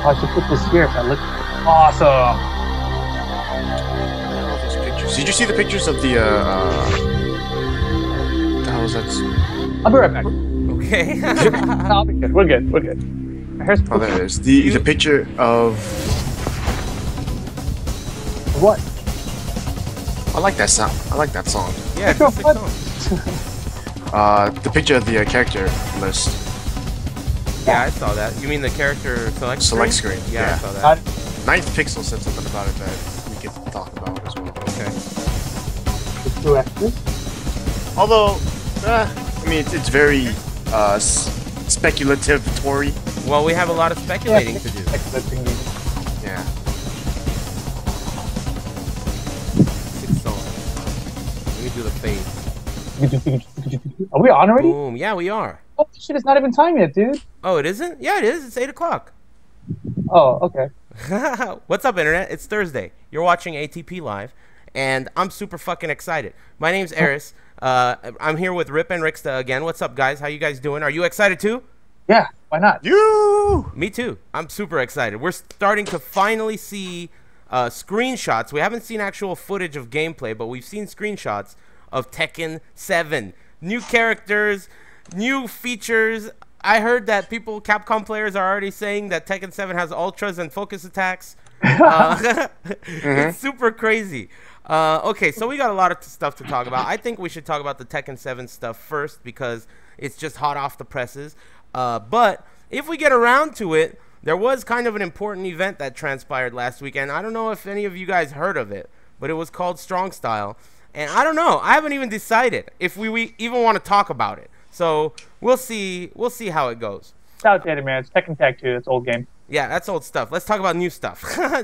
Oh, I should put this here. That looks awesome. All those pictures. Did you see the pictures of the what the hell was that? I'll be right back. Okay. No, I'll be good. We're good. We're good. Here's Oh, there it is. The picture of. what? I like that sound. I like that song. Yeah, it's a sick song. The picture of the character list. Yeah, I saw that. You mean the character select screen? Yeah, Yeah. I saw that. Ninth Pixel said something about it that we could talk about as well. Okay. It's two extras. Although, I mean, it's very speculative-tory. Well, we have a lot of speculating to do. Yeah. Sick song. Let me do the fade. Are we on already? Boom. Yeah, we are. Oh shit! It's not even time yet, dude. Oh, it isn't? Yeah, it is. It's 8 o'clock. Oh, okay. What's up, Internet? It's Thursday. You're watching ATP Live, and I'm super fucking excited. My name's Eris. I'm here with Rip and Ricksta again. What's up, guys? How you guys doing? Are you excited too? Yeah. Why not? You. Me too. I'm super excited. We're starting to finally see screenshots. We haven't seen actual footage of gameplay, but we've seen screenshots of Tekken 7. New characters, new features. I heard that Capcom players are already saying that Tekken 7 has ultras and focus attacks. It's super crazy. Okay, so we got a lot of stuff to talk about. I think we should talk about the Tekken 7 stuff first because it's just hot off the presses. But if we get around to it, there was kind of an important event that transpired last weekend. I don't know if any of you guys heard of it, but it was called Strong Style. And I don't know. I haven't even decided if we even want to talk about it. So we'll see. We'll see how it goes. It's outdated, man. It's Tekken Tag 2. It's old game. Yeah, that's old stuff. Let's talk about new stuff. Okay.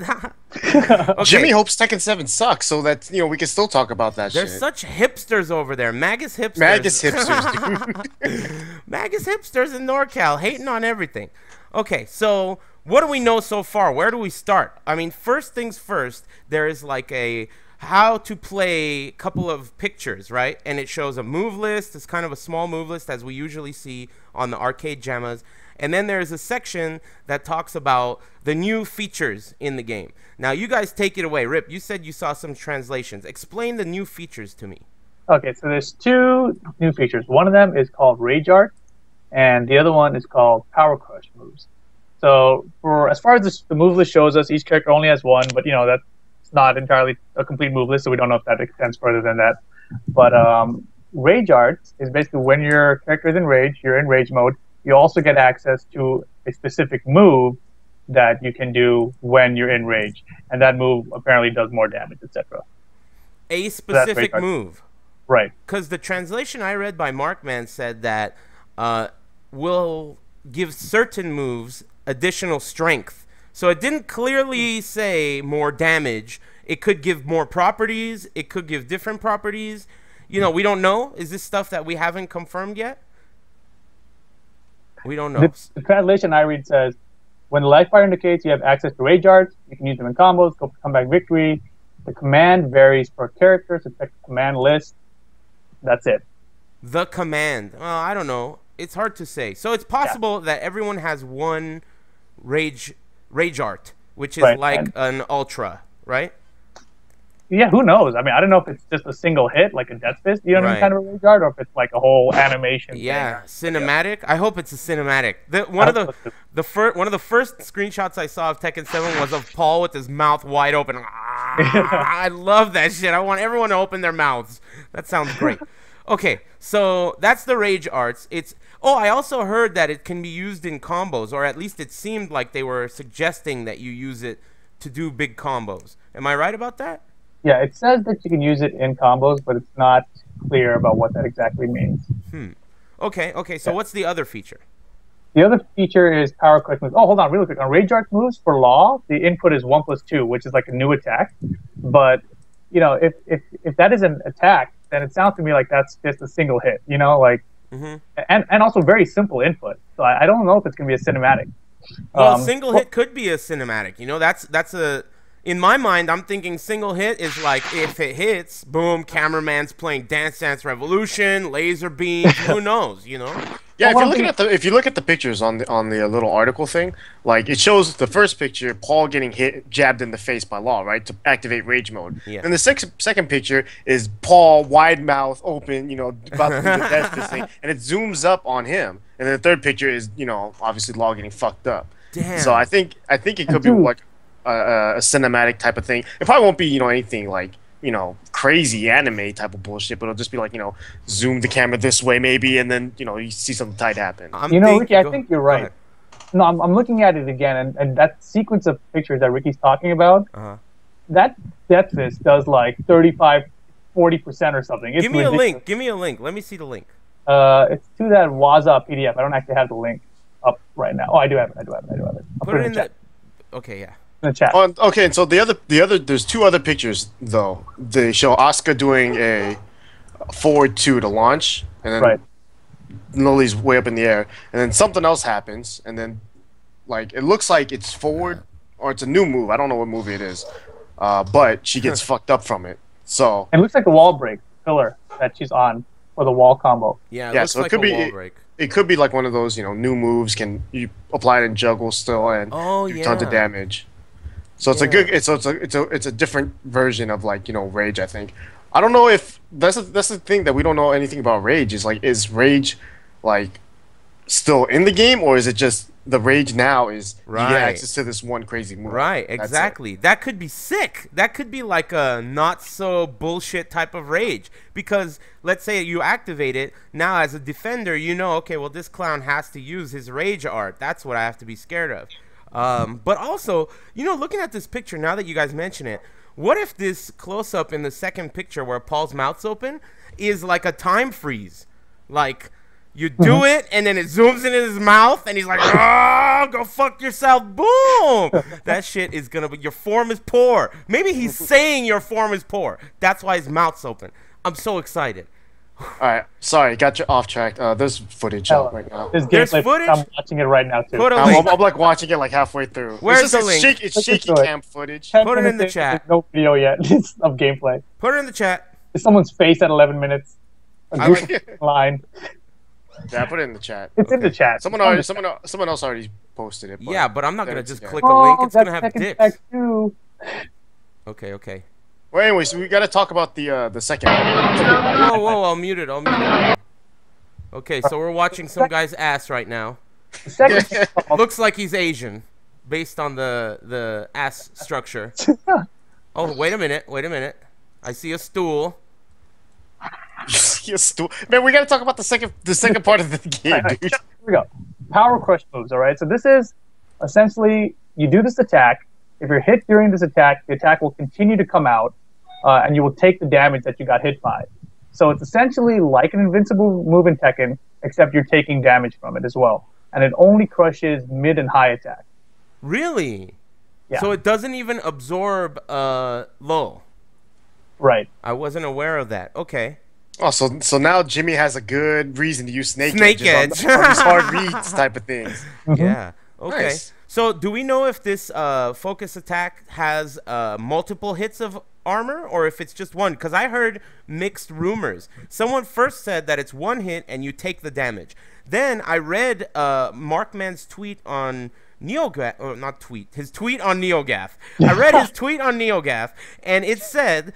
Okay. Jimmy hopes Tekken 7 sucks, so that we can still talk about that There's shit. such hipsters over there. Magus hipsters. Magus hipsters, dude. Magus hipsters in NorCal hating on everything. Okay, so what do we know so far? Where do we start? I mean, first things first, there is like a how to play couple of pictures, right? And it shows a move list. It's kind of a small move list as we usually see on the arcade jammas. And then there's a section that talks about the new features in the game. Now, you guys take it away. Rip, you said you saw some translations. Explain the new features to me. Okay, so there's two new features. One of them is called Rage Art, and the other one is called Power Crush moves. So, as far as the move list shows us, each character only has one, but that's not entirely a complete move list, so we don't know if that extends further than that. But Rage Art is basically when your character is in rage, you're in rage mode. You also get access to a specific move that you can do when you're in rage, and that move apparently does more damage, etc. A specific move. Right. Because the translation I read by Markman said that will give certain moves additional strength. So it didn't clearly say more damage. It could give more properties. It could give different properties. We don't know. Is this stuff that we haven't confirmed yet? We don't know. The translation I read says, when the life bar indicates you have access to rage arts, you can use them in combos, go for comeback victory. The command varies per character, so check the command list. That's it. The command. Well, I don't know. It's hard to say. So it's possible that everyone has one rage art, which is like an ultra, right? Yeah, who knows? I mean, I don't know if it's just a single hit, like a Death Fist, kind of a rage art, or if it's like a whole animation. Yeah, cinematic. Yeah. I hope it's a cinematic. One of the first screenshots I saw of Tekken 7 was of Paul with his mouth wide open. I love that shit. I want everyone to open their mouths. That sounds great. Okay, so that's the rage arts. I also heard that it can be used in combos, or at least it seemed like they were suggesting that you use it to do big combos. Am I right about that? Yeah, it says that you can use it in combos, but it's not clear about what that exactly means. Okay, so what's the other feature? The other feature is Power Crush moves. Oh, hold on, really quick. On Rage Art moves, for Law, the input is 1+2, which is like a new attack. But, if that is an attack, then it sounds to me like that's just a single hit, and also very simple input. So I don't know if it's going to be a cinematic. Well, single hit could be a cinematic. That's a... In my mind, I'm thinking single hit is like if it hits, boom, cameraman's playing Dance Dance Revolution, laser beams, who knows, Yeah, Well, what I'm thinking, if you look at the pictures on the little article thing, like it shows the first picture, Paul getting jabbed in the face by Law, right, to activate rage mode. Yeah. And the second picture is Paul wide mouth open, about to do the death fist thing, and it zooms up on him. And then the third picture is, obviously Law getting fucked up. Damn. So I think it could be dude, like a cinematic type of thing. It probably won't be anything like crazy anime type of bullshit, but it'll just be like, zoom the camera this way maybe, and then, you see something tight happen. Ricky, I think you're right. No, I'm looking at it again, and that sequence of pictures that Ricky's talking about, that death fist does like 35, 40% or something. It's Give me ridiculous. a link. Give me a link. Let me see the link. It's to that Waza PDF. I don't actually have the link up right now. Oh, I do have it. I'll Put it in the chat. Okay, yeah. In the chat. Okay, and so the other there's two other pictures though. They show Oscar doing a forward two to launch, and then Right. Lily's way up in the air, and then something else happens, and then like it looks like it's forward or it's a new move. I don't know what movie it is, but she gets fucked up from it. So It looks like the wall break pillar that she's on for the wall combo. Yeah, Yeah, looks so it like could a be- wall break. it could be like one of those new moves. Can you apply it in juggle still and Oh, do tons of yeah. damage? So it's a Yeah. good. It's a different version of like Rage. I think. I don't know if that's the thing that we don't know anything about Rage. Is Rage like still in the game, or is it just the Rage now is you Right. get access to this one crazy move? Right, That's it. exactly. That could be sick. That could be like a not so bullshit type of rage. Because let's say you activate it, now as a defender, okay, well, this clown has to use his rage art. That's what I have to be scared of. But also, looking at this picture, now that you guys mention it, what if this close-up in the second picture where Paul's mouth's open is like a time freeze? Like, you do it, and then it zooms in his mouth, and he's like, "Oh, go fuck yourself!" Boom! That shit is gonna be. Your form is poor. Maybe he's saying your form is poor. That's why his mouth's open. I'm so excited. All right, sorry, got you off track. There's footage Oh, up right now. There's There's gameplay. footage? I'm watching it right now too. Put a I'm, link. I'm like watching it like halfway through. Where's It's the just- link? It's Look shaky into it. cam footage. 10 Put it in minutes the chat. There's no video yet of gameplay. Put it in the chat. It's someone's face at 11 minutes. A I goofy like- line. Yeah, put it in the chat. It's in the chat. Someone else already posted it. Yeah, but I'm not there gonna it's just again. click a link. It's that's gonna have Tekken dicks. Tag 2. Okay. Well, anyways, we gotta talk about the second. Whoa! I'll mute it. Okay, so we're watching some guy's ass right now. The second Looks like he's Asian, based on the ass structure. Oh, wait a minute. I see a stool. Man, we gotta talk about the second part of the game, Alright, dude. here we go. Power crush moves, alright? So this is essentially, you do this attack. If you're hit during this attack, the attack will continue to come out, and you will take the damage that you got hit by. So it's essentially like an invincible move in Tekken, except you're taking damage from it as well. And it only crushes mid and high attack. Really? Yeah. So it doesn't even absorb low. Right. I wasn't aware of that. Okay. Oh, so now Jimmy has a good reason to use Snake Snake Edge Edge. on these hard reads type of things. Yeah. Okay. Nice. So do we know if this focus attack has multiple hits of armor or if it's just one? Because I heard mixed rumors. Someone first said that it's one hit and you take the damage. Then I read Markman's tweet on NeoGAF, or not tweet, his tweet on NeoGAF. I read his tweet on NeoGAF, and it said,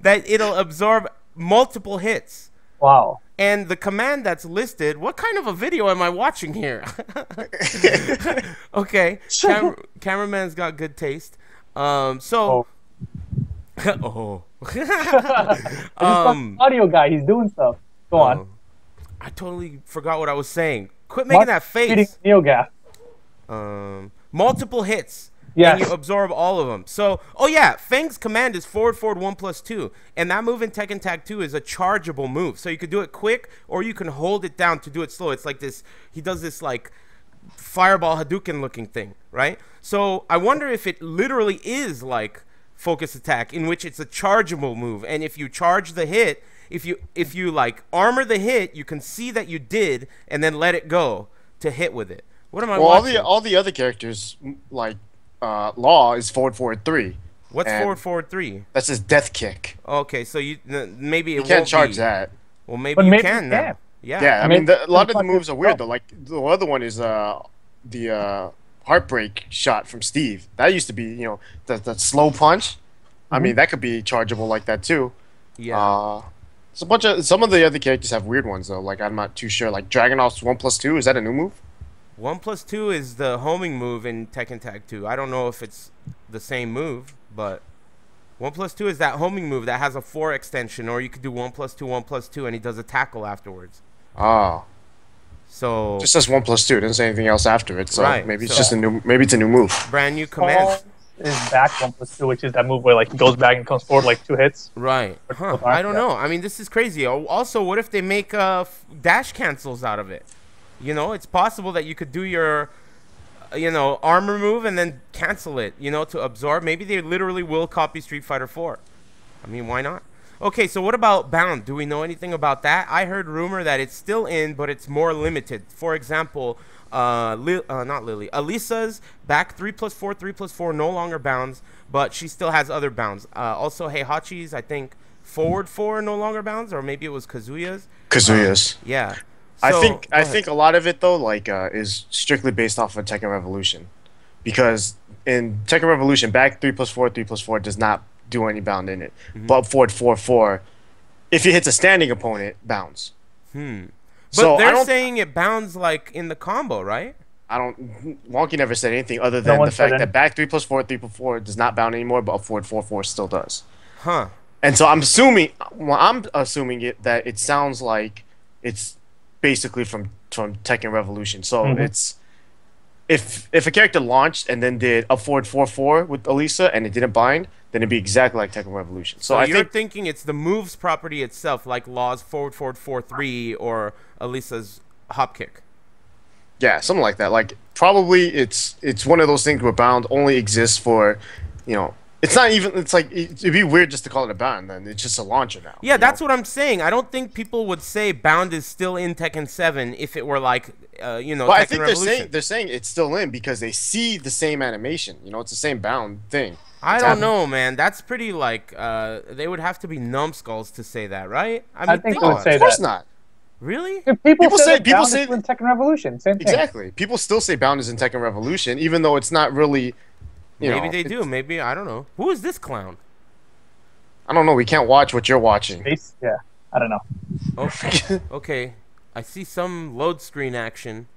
that it'll absorb multiple hits. Wow. And the command that's listed, what kind of a video am I watching here? Okay, cameraman's got good taste. So, oh. Audio guy, he's doing stuff. Go on. I totally forgot what I was saying. Quit making that face. NeoGAF. Multiple hits. Yes. And you absorb all of them. So, oh yeah, Fang's command is forward 1+2. And that move in Tekken Tag 2 is a chargeable move. So you could do it quick or you can hold it down to do it slow. It's like this, he does this like fireball Hadouken looking thing, right? So I wonder if it literally is like focus attack in which it's a chargeable move. And if you charge the hit, if you like armor the hit, you can see that you did and then let it go to hit with it. What am I watching? all the other characters like Law is forward 3. What's and forward 3? That's his death kick. Okay, so maybe it You won't can't charge be. that. Well, maybe But you maybe can you now. can. Yeah. Yeah, I Maybe mean, a lot of the fuck moves are yourself. weird though. Like the other one is the heartbreak shot from Steve. That used to be, the slow punch. I mean, Mhm. that could be chargeable like that too. Yeah. It's a bunch of some of the other characters have weird ones though. Like I'm not too sure. Like Dragunov's 1+2, is that a new move? 1+2 is the homing move in Tekken Tag 2. I don't know if it's the same move, but 1+2 is that homing move that has a 4 extension, or you could do 1+2, 1+2, and he does a tackle afterwards. Oh, So just says 1+2. It doesn't say anything else after it. So Right, maybe it's so- just a new. Maybe it's a new move. brand new command. Is back 1+2, which is that move where like he goes back and comes forward like 2 hits. Right. Huh. both arms, I don't yeah. know. I mean, this is crazy. Also, what if they make dash cancels out of it? You know, it's possible that you could do your, armor move and then cancel it, to absorb. Maybe they literally will copy Street Fighter 4. I mean, why not? Okay, so what about Bound? Do we know anything about that? I heard rumor that it's still in, but it's more limited. For example, not Lily. Alisa's back 3+4, 3+4, no longer bounds, but she still has other bounds. Also, Heihachi's, I think, forward 4 no longer bounds, or maybe it was Kazuya's. Kazuya's. Yeah. I So, think go I ahead. think a lot of it though, like, is strictly based off of Tekken Revolution, because in Tekken Revolution, back 3+4, 3+4 does not do any bound in it, but forward 4-4, if it hits a standing opponent, bounds. But So I they're don't, saying it bounds like in the combo, right? Wonky never said anything other No than one the said fact that back 3+4, 3+4 does not bound anymore, but forward 4-4 still does. Huh. And so I'm assuming that it sounds like it's basically from Tekken Revolution. So it's if a character launched and then did a forward 4-4 with Elisa and it didn't bind, then it'd be exactly like Tekken Revolution. So I you're think thinking it's the moves property itself, like Law's forward 4-3 or Elisa's hop kick. yeah, something like that. Like probably it's one of those things where bound only exists for, it's not even. It's like it'd be weird just to call it a bound. Then it's just a launcher now. Yeah, that's what I'm saying. I don't think people would say Bound is still in Tekken 7 if it were like, But Tekken I think Revolution. they're saying it's still in because they see the same animation. It's the same bound thing. I It's don't happening. know, man. That's pretty like they would have to be numbskulls to say that, right? I I mean, think think they would about say it. Of course that. not. Really? If People say- that people Bound say- is in Tekken Revolution, same thing. Exactly. People still say bound is in Tekken Revolution, even though it's not really. Maybe they do. Maybe I don't know. Who is this clown? I don't know. We can't watch what you're watching. Space? Yeah, I don't know. Oh, okay. I see some load screen action.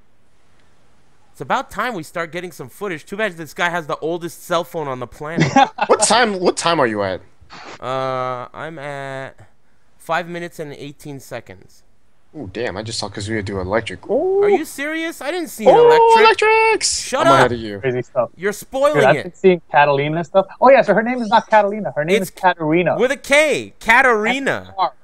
It's about time we start getting some footage. Too bad this guy has the oldest cell phone on the planet. What time are you at? I'm at 5 minutes and 18 seconds. Oh damn! I just saw Kazuya do electric. Oh, Are you serious? I didn't see an oh, electric. electrics! Shut I'm up. ahead of you. Crazy stuff. You're Dude, spoiling I've been it. seeing Catalina stuff. Oh yeah, so her name is not Catalina. Her name is Katarina. With a K. Katarina. R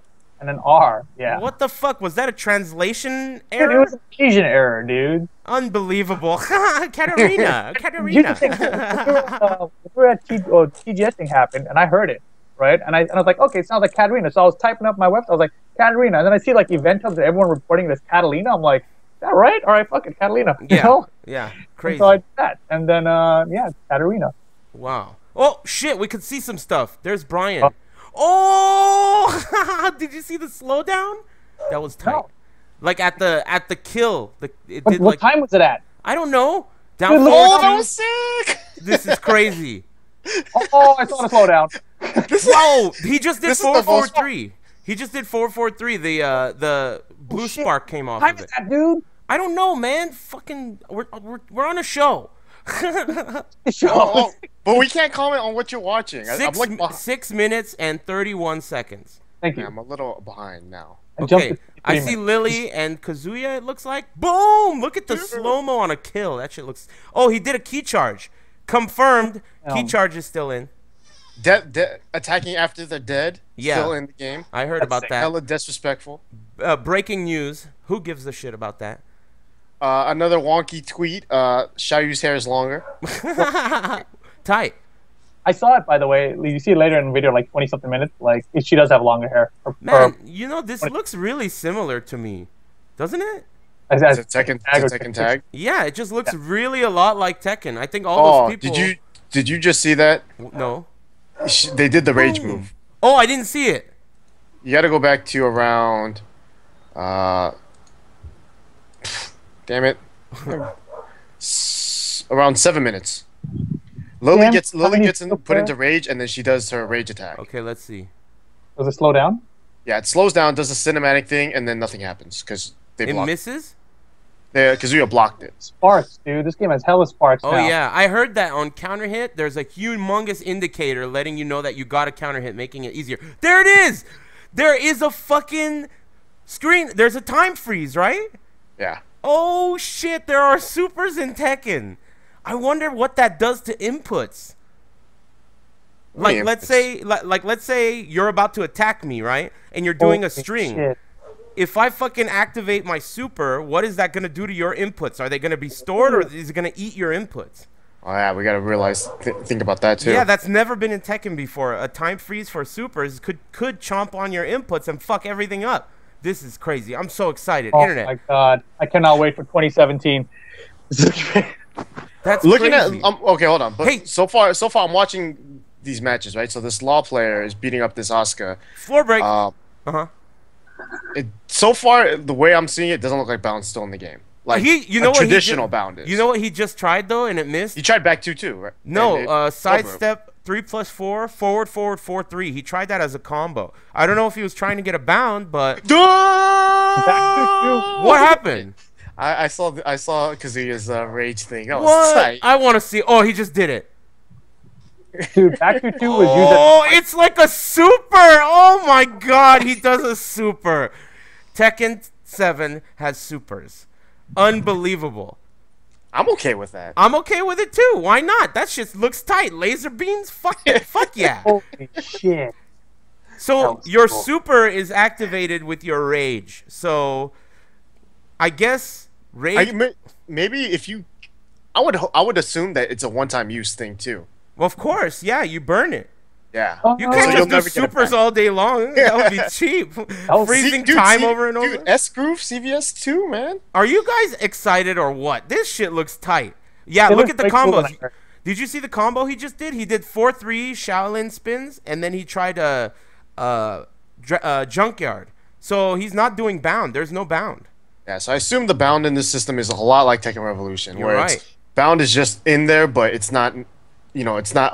and an R. Yeah. What the fuck? Was that a translation Dude, it error? was an Asian error, dude. Unbelievable. Katarina. Here's the thing. Katarina. We were at TGS thing happened, and I heard it, right? And I was like, okay, it sounds like Katarina. So I was typing up my website. I was like, Katarina. And then I see like event hubs and everyone reporting it as Catalina. I'm like, is that right? All right, fuck it, Catalina. You Yeah. know? Yeah. And Crazy. so I did that. And then, yeah, Katarina. Wow. Oh shit, we could see some stuff. There's Brian. Oh. Oh, did you see the slowdown? That was tight. No. Like at the kill. It What, did what like time was it at? I don't know. Down Good forward lord. Oh, that two. was sick! This is crazy. Oh, I saw the slowdown. Whoa, he just did This is the 443. He just did 443. The blue shit. spark came off What time of is it. that, dude? I don't know, man. Fucking we're on a show. The Oh, show. oh, but we can't comment on what you're watching. I'm like, 6 minutes and 31 seconds. Thank yeah, you. I'm a little behind now. I jumped Okay, to I 3 see minutes. Lily and Kazuya, it looks like. Boom! Look at the slow-mo on a kill. That shit looks... Oh, he did a key charge. Confirmed. Key charge is still in. Attacking after they're dead. Yeah. Still in the game. I heard That's about sick. that. Hella disrespectful. Breaking news. Who gives a shit about that? Another wonky tweet. Shayu's hair is longer. Tight. I saw it, by the way. You see it later in the video, like 20-something minutes. Like, she does have longer hair. Man, this looks really similar to me. Doesn't it? It's a Tekken tag. Yeah, it just looks really a lot like Tekken. I think all Oh, those people... did you just see that? No. They did the rage move. Oh, I didn't see it. You got to go back to around Uh, damn it. Around 7 minutes. Lily Damn, gets how many put super- into rage, and then she does her rage attack. Okay, let's see. Does it slow down? Yeah, it slows down, does a cinematic thing, and then nothing happens because they It blocked. misses? Kazuya blocked it. Sparks, dude. This game has hella sparks Oh now. yeah, I heard that on counter hit, there's a humongous indicator letting you know that you got a counter hit, making it easier. There it is! There is a fucking screen. There's a time freeze, right? Yeah. Oh shit, there are supers in Tekken. I wonder what that does to inputs. Like Yeah, let's say let's say you're about to attack me, right? And you're doing a Holy string. shit. If I fucking activate my super, what is that going to do to your inputs? Are they going to be stored or is it going to eat your inputs? Oh yeah, we gotta think about that too. Yeah, that's never been in Tekken before. A time freeze for supers could chomp on your inputs and fuck everything up. This is crazy. I'm so excited. Oh Internet. my god. I cannot wait for 2017. That's Looking crazy. at okay, hold on. But Hey. so far I'm watching these matches, right? So this Law player is beating up this Asuka. Floor break. Uh, so far, the way I'm seeing it, doesn't look like Bound's still in the game. Like you know what traditional he Bound is. You know what he just tried though, and it missed. He tried back 2-2, right? No, And it- sidestep 3+4, forward 4-3. He tried that as a combo. I don't know if he was trying to get a bound, but what happened? I saw Kazuya's rage thing. That was What? tight. I want to see. Oh, he just did it. Dude, Back to 2 was used Oh, it's like a super. Oh my god, he does a super. Tekken 7 has supers. Unbelievable. I'm okay with that. I'm okay with it too. Why not? That shit looks tight. Laser beams? Fuck it. Fuck yeah. Holy shit. That So was your cool. super is activated with your rage. So I guess rage. Maybe if you, I would assume that it's a one-time use thing too. Well, of course, yeah. You burn it. Yeah. Oh, You no. can't So just you'll do never get it supers back. all day long. That would be cheap. was- Freezing Dude, time over and over. Dude, S Groove CVS 2, man. Are you guys excited or what? This shit looks tight. Yeah, It look looks at the way cooler combos. than her. Did you see the combo he just did? He did 4-3 Shaolin spins, and then he tried a junkyard. So he's not doing bound. There's no bound. Yeah, so I assume the bound in this system is a lot like Tekken Revolution, You're where right. it's bound is just in there, but it's not. You know, it's not.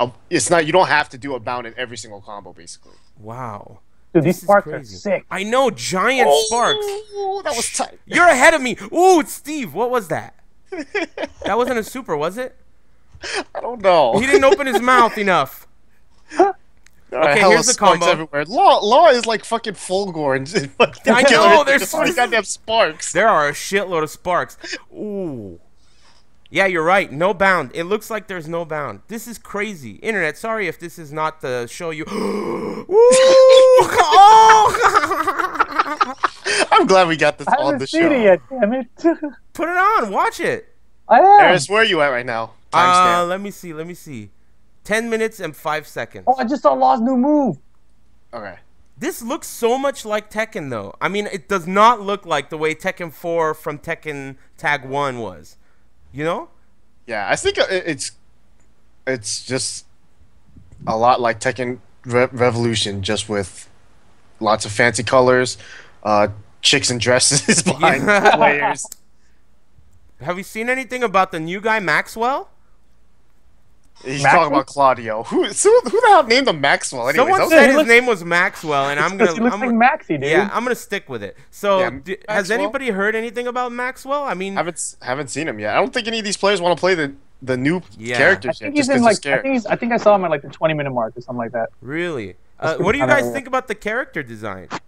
You don't have to do a bound in every single combo, basically. Wow. Dude, This these is sparks are crazy. sick. I know, giant sparks. Oh, that was tight. You're ahead of me. Ooh, Steve, what was that? That wasn't a super, was it? I don't know. He didn't open his mouth enough. Okay, Hella here's the sparks combo. everywhere. Law is like fucking Fulgor and I know, there's so many goddamn sparks. There are a shitload of sparks. Ooh. Yeah, you're right. No bound. It looks like there's no bound. This is crazy. Internet, sorry if this is not the show you... Ooh! Oh! I'm glad we got this I on haven't the seen show. it yet, damn it. Put it on. Watch it. I am. Eris, where are you at right now? Timestamp. Let me see. Let me see. 10 minutes and 5 seconds. Oh, I just saw Law's new move. Okay. This looks so much like Tekken, though. I mean, it does not look like the way Tekken 4 from Tekken Tag 1 was. You know? Yeah, I think it's just a lot like Tekken Revolution, just with lots of fancy colors, chicks in dresses behind players. Have you seen anything about the new guy, Maxwell? He's Maxwell? talking about Claudio. Who the hell named him Maxwell? Anyways, Someone that was- said he his looks- name was Maxwell, and I'm Because gonna. he looks I'm, like Maxi, dude. yeah, I'm gonna stick with it. So, Yeah, has Maxwell? anybody heard anything about Maxwell? I mean, haven't seen him yet. I don't think any of these players want to play the new Yeah. I characters think yet, he's just in because they're like. scared. I think I saw him at like the 20-minute mark or something like that. really? That's What do you kinda guys weird. think about the character design? I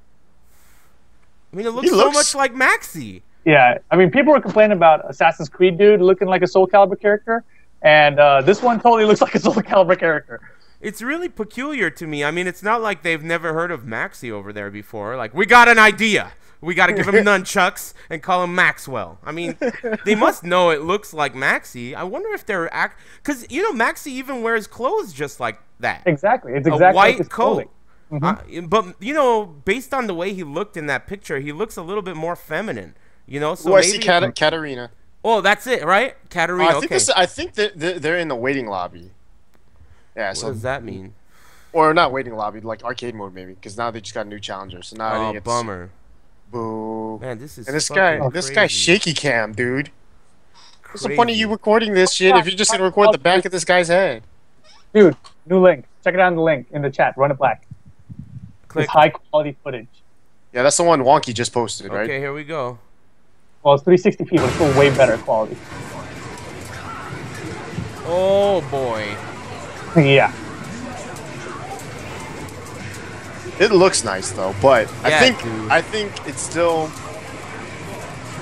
mean, it looks He so looks- much like Maxi. Yeah, I mean, people were complaining about Assassin's Creed dude looking like a Soul Calibur character, and this one totally looks like a Soul Calibur character. It's really peculiar to me. I mean, it's not like they've never heard of Maxi over there before. Like, we got an idea. We got to give him nunchucks and call him Maxwell. I mean, they must know it looks like Maxi. I wonder if they're because you know Maxi even wears clothes just like that. Exactly, it's A exactly like white his coat. clothing. But you know, based on the way he looked in that picture, he looks a little bit more feminine. You know, so Oh, I maybe. see Katarina. Oh, that's it, right? Katarina. I think that they're in the waiting lobby. Yeah, What so does that mean? or not waiting lobby, like arcade mode maybe, because now they just got a new challenger. So now I Oh, think it's bummer. Boo. Man, this is And this fucking guy, this guy's crazy. shaky cam, dude. What's the point of you Crazy. recording this shit if you're just gonna record the back of this guy's head? Dude, new link. Check it out in the link in the chat. Run it black. Click. It's high quality footage. Yeah, that's the one Wonky just posted, right? Okay, here we go. Well, it's 360p, but it's still way better quality. Oh boy. Yeah. It looks nice though, but Yeah, dude. I think it's still.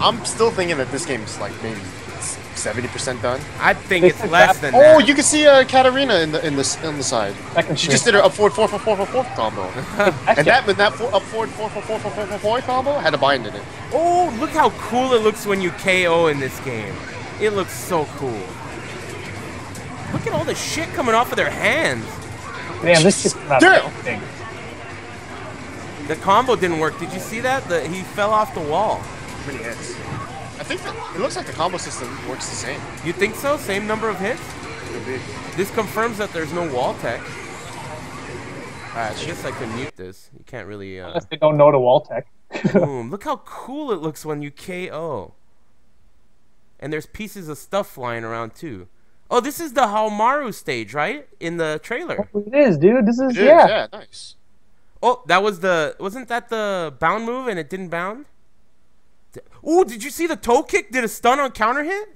I'm still thinking that this game is like maybe 70% done. I think This it's is less that- than Oh, that. you can see Katarina on the side. Second She screen. just did her up forward 4 combo, That's and just- that up forward 4 combo had a bind in it. Oh, look how cool it looks when you KO in this game. It looks so cool. Look at all the shit coming off of their hands. Damn, this shit's not Damn. thing. The combo didn't work. Did you see that? He fell off the wall. Many hits. I think that it looks like the combo system works the same. You think so? Same number of hits? Could be. This confirms that there's no wall tech. I Alright, guess I could mute this. You can't really. Unless they don't know the wall tech. Boom. Look how cool it looks when you KO. And there's pieces of stuff flying around too. Oh, this is the Haomaru stage, right? In the trailer. It is, dude. This is, it is, yeah. yeah, nice. Oh, that was wasn't that the bound move and it didn't bound? Ooh, did you see the toe kick did a stun on counter hit?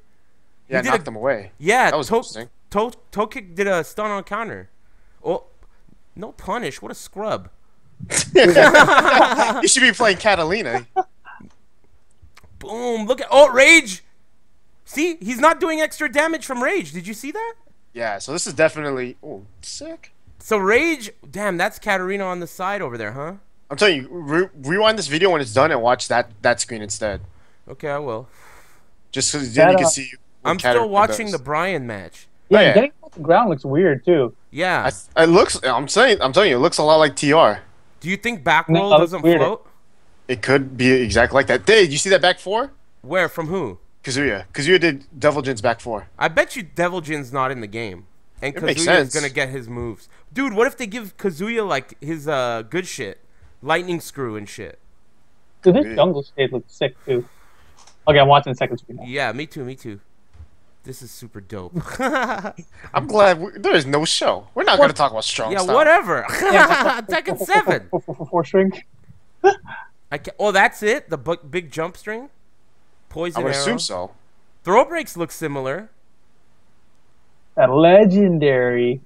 Yeah, did knocked a- them away. Yeah, That was interesting. toe kick did a stun on counter. Oh, no punish. What a scrub. You should be playing Catalina. Boom. Look at, oh, rage. See, he's not doing extra damage from rage. Did you see that? Yeah, so this is definitely sick. So rage, damn, that's Katarina on the side over there, huh? I'm telling you, rewind this video when it's done and watch that screen instead. Okay, I will. Just so then you can see. what I'm Katarina still watching does. the Brian match. Yeah, Oh, yeah. getting off the ground looks weird, too. Yeah. It looks. I'm telling you, it looks a lot like TR. Do you think back No, roll that's doesn't weird. float? It could be exactly like that. Did you see that back four? Where? From who? Kazuya. Kazuya did Devil Jin's back four. I bet you Devil Jin's not in the game. And It makes Kazuya is sense. gonna get his moves. Dude, what if they give Kazuya like his good shit? Lightning screw and shit. Dude, this Weird. jungle stage looks sick, too. Okay, I'm watching the second screen now. Yeah, me too, me too. This is super dope. I'm glad there is no show. We're not going to talk about strong Yeah, style. whatever. Tekken 7. Four string. Oh, that's it? The big jump string? I Poison would arrow? assume so. Throw breaks look similar. That legendary.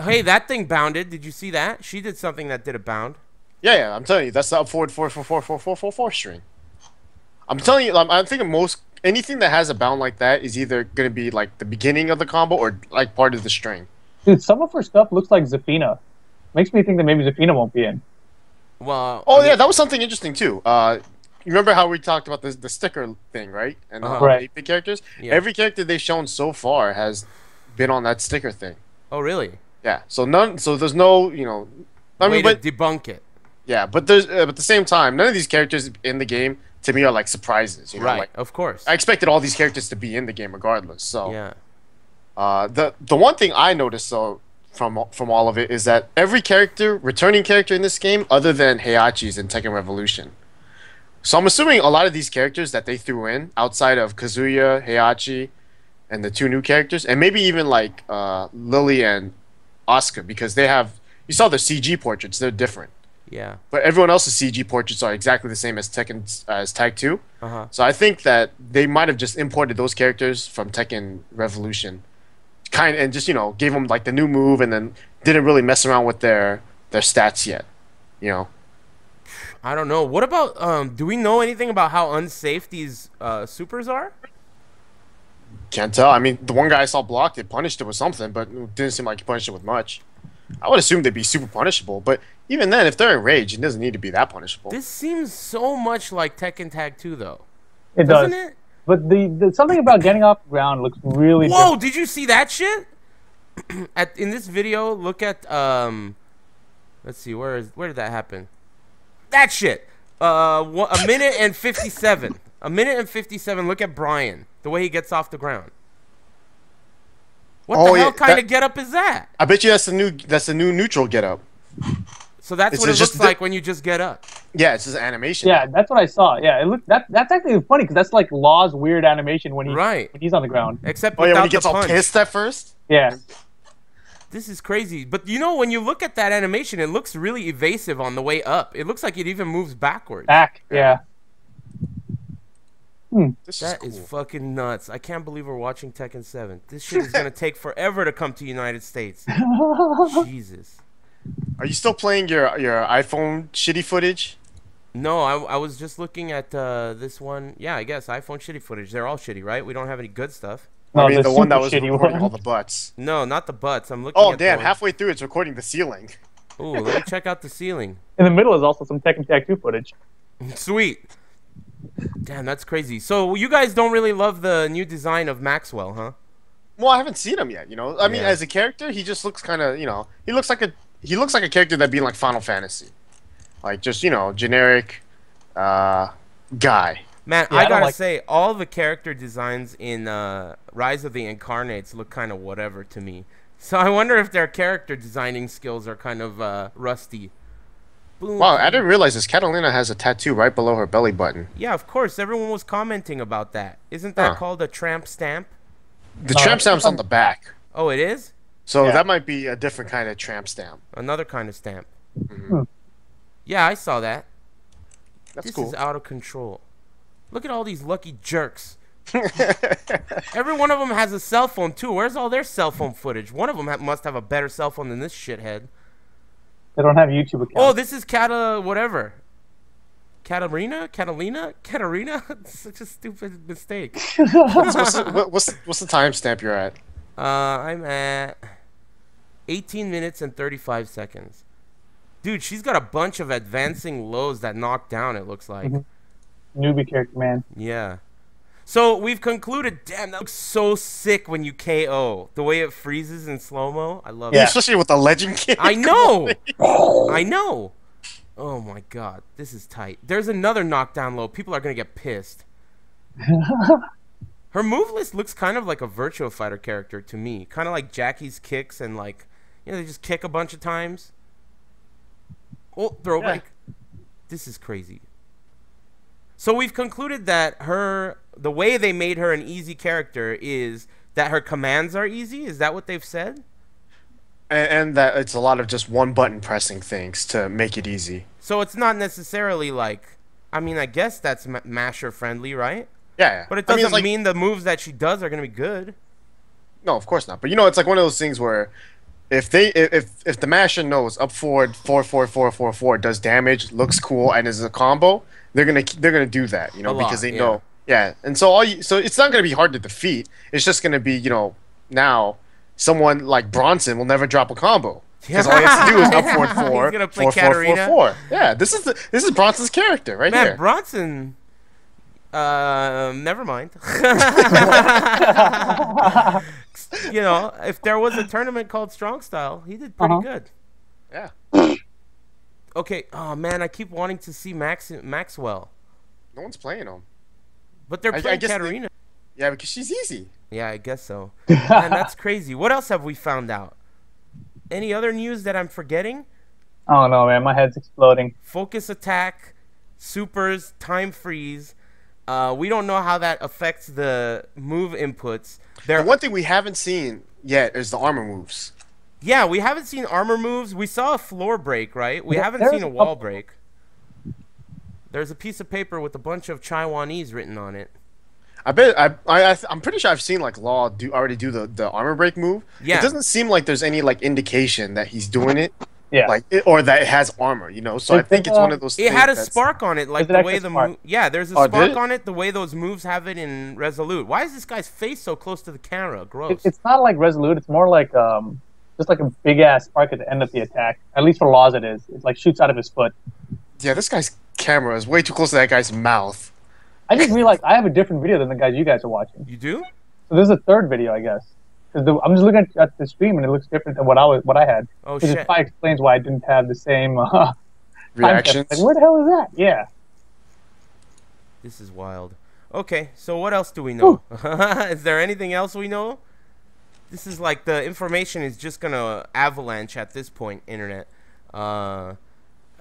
Hey, that thing bounded. Did you see that? She did something that did a bound. Yeah, I'm telling you, that's the up forward 4 string. I'm telling you, I'm thinking anything that has a bound like that is either going to be like the beginning of the combo or like part of the string. Dude, some of her stuff looks like Zafina. Makes me think that maybe Zafina won't be in. Well, Oh I mean, yeah, that was something interesting too. You remember how we talked about the sticker thing, right? And Right. 8-bit characters. Yeah. Every character they've shown so far has been on that sticker thing. Oh, really? Yeah. So there's no, I Way mean, but to debunk it. yeah, but there's at the same time, none of these characters in the game to me are like surprises. Right, Like, of course. I expected all these characters to be in the game regardless. So Yeah. the one thing I noticed though from all of it is that every returning character in this game, other than Heihachi's in Tekken Revolution. So I'm assuming a lot of these characters that they threw in, outside of Kazuya, Heihachi, and the two new characters, and maybe even like Lily and Asuka, because you saw their CG portraits, they're different. Yeah. But everyone else's CG portraits are exactly the same as as Tag 2. Uh-huh. So I think that they might have just imported those characters from Tekken Revolution, and just gave them like the new move, and then didn't really mess around with their stats yet. I don't know. What about do we know anything about how unsafe these supers are? Can't tell. I mean, the one guy I saw blocked it, punished it with something, but it didn't seem like he punished it with much. I would assume they'd be super punishable, but even then, if they're in rage, it doesn't need to be that punishable. This seems so much like Tekken Tag 2 though. It Doesn't does. it? But the something about getting off the ground looks really Whoa, did you see that shit? In this video, look at let's see, where did that happen? That shit. A minute and 57. A minute and 57. Look at Brian. The way he gets off the ground. What the hell kind of get up is that? I bet you that's the new neutral get up. So So that's what it looks like when you just get up. Yeah, it's just animation. Yeah, that's what I saw. Yeah, it looked that's actually funny because that's like Law's weird animation when when he's on the ground. Except when without he gets the all punch. pissed at first. Yeah. This is crazy. But you know, when you look at that animation, it looks really evasive on the way up. It looks like it even moves backwards. Back, yeah. That is fucking nuts. I can't believe we're watching Tekken 7. This shit is going to take forever to come to the United States. Jesus. Are you still playing your iPhone shitty footage? No, I was just looking at this one. Yeah, I guess iPhone shitty footage. They're all shitty, right? We don't have any good stuff. No, I mean the one that was recording all the butts. No, not the butts. I'm looking at damn, halfway through it's recording the ceiling. Ooh, let me check out the ceiling. In the middle is also some Tekken Tag 2 footage. Sweet. Damn, that's crazy. So you guys don't really love the new design of Maxwell, huh? Well, I haven't seen him yet, you know. I mean, as a character, he just looks kind of, you know, he looks like a character that'd be in like Final Fantasy. Like just, you know, generic guy. Man, I gotta say, all the character designs in Rise of the Incarnates look kind of whatever to me. So I wonder if their character designing skills are kind of rusty. Boom. Wow, I didn't realize this. Catalina has a tattoo right below her belly button. Yeah, of course. Everyone was commenting about that. Isn't that called a tramp stamp? The tramp stamp's on the back. Oh, it is? So that might be a different kind of tramp stamp. Another kind of stamp. Yeah, I saw that. That's cool. This is out of control. Look at all these lucky jerks. Every one of them has a cell phone, too. Where's all their cell phone footage? One of them must have a better cell phone than this shithead. They don't have YouTube accounts. Oh, this is whatever. Catalina? It's such a stupid mistake. what's the timestamp you're at? I'm at 18 minutes and 35 seconds. Dude, she's got a bunch of advancing lows that knock down, it looks like. Newbie character, man. Yeah. So we've concluded, damn, that looks so sick when you KO. The way it freezes in slow-mo. I love it. Especially with the legend kid. I know! I know! Oh my god, this is tight. There's another knockdown low. People are gonna get pissed. Her move list looks kind of like a Virtua Fighter character to me. Kind of like Jackie's kicks and like, you know, they just kick a bunch of times. Oh, throwback. Yeah. This is crazy. So we've concluded that the way they made her an easy character is that her commands are easy. Is that what they've said? And that it's a lot of just one button pressing things to make it easy. So it's not necessarily like, I mean, I guess that's masher friendly, right? Yeah. But it doesn't mean the moves that she does are going to be good. No, of course not. But you know, it's like one of those things where if the masher knows up forward 4-4-4-4-4 does damage, looks cool, and is a combo, they're gonna do that, you know, because they know. Yeah. And so so it's not gonna be hard to defeat. It's just gonna be, you know, now someone like Bronson will never drop a combo. Because all he has to do is up forward 4-4-4-4-4. Yeah, this is Bronson's character right here. Man, Bronson. Never mind. You know, if there was a tournament called Strong Style, he did pretty good. Yeah. Okay. Oh man, I keep wanting to see Maxwell. No one's playing him. But they're playing Katarina. Yeah, because she's easy. Yeah, I guess so. Man, that's crazy. What else have we found out? Any other news that I'm forgetting? Oh no, man, my head's exploding. Focus attack, supers, time freeze. We don't know how that affects the move inputs. The one thing we haven't seen yet is the armor moves. Yeah, we haven't seen armor moves. We saw a floor break, right? We haven't seen a wall break. There's a piece of paper with a bunch of Taiwanese written on it. I'm pretty sure I've seen like Law already do the armor break move. Yeah. It doesn't seem like there's any like indication that he's doing it. Yeah. Like or that it has armor, you know. So I think it's one of those. It had a spark on it, like the way the move. Yeah, there's a spark on it, the way those moves have it in Resolute. Why is this guy's face so close to the camera? Gross. It's not like Resolute. It's more like just like a big ass spark at the end of the attack. At least for Laws, it is. It like shoots out of his foot. Yeah, this guy's camera is way too close to that guy's mouth. I just realized I have a different video than the guys you guys are watching. You do? So this is a third video, I guess. Because I'm just looking at the stream and it looks different than what I had. Oh shit! It probably explains why I didn't have the same reactions. Like, where the hell is that? Yeah. This is wild. Okay, so what else do we know? Is there anything else we know? This is like the information is just gonna avalanche at this point, internet.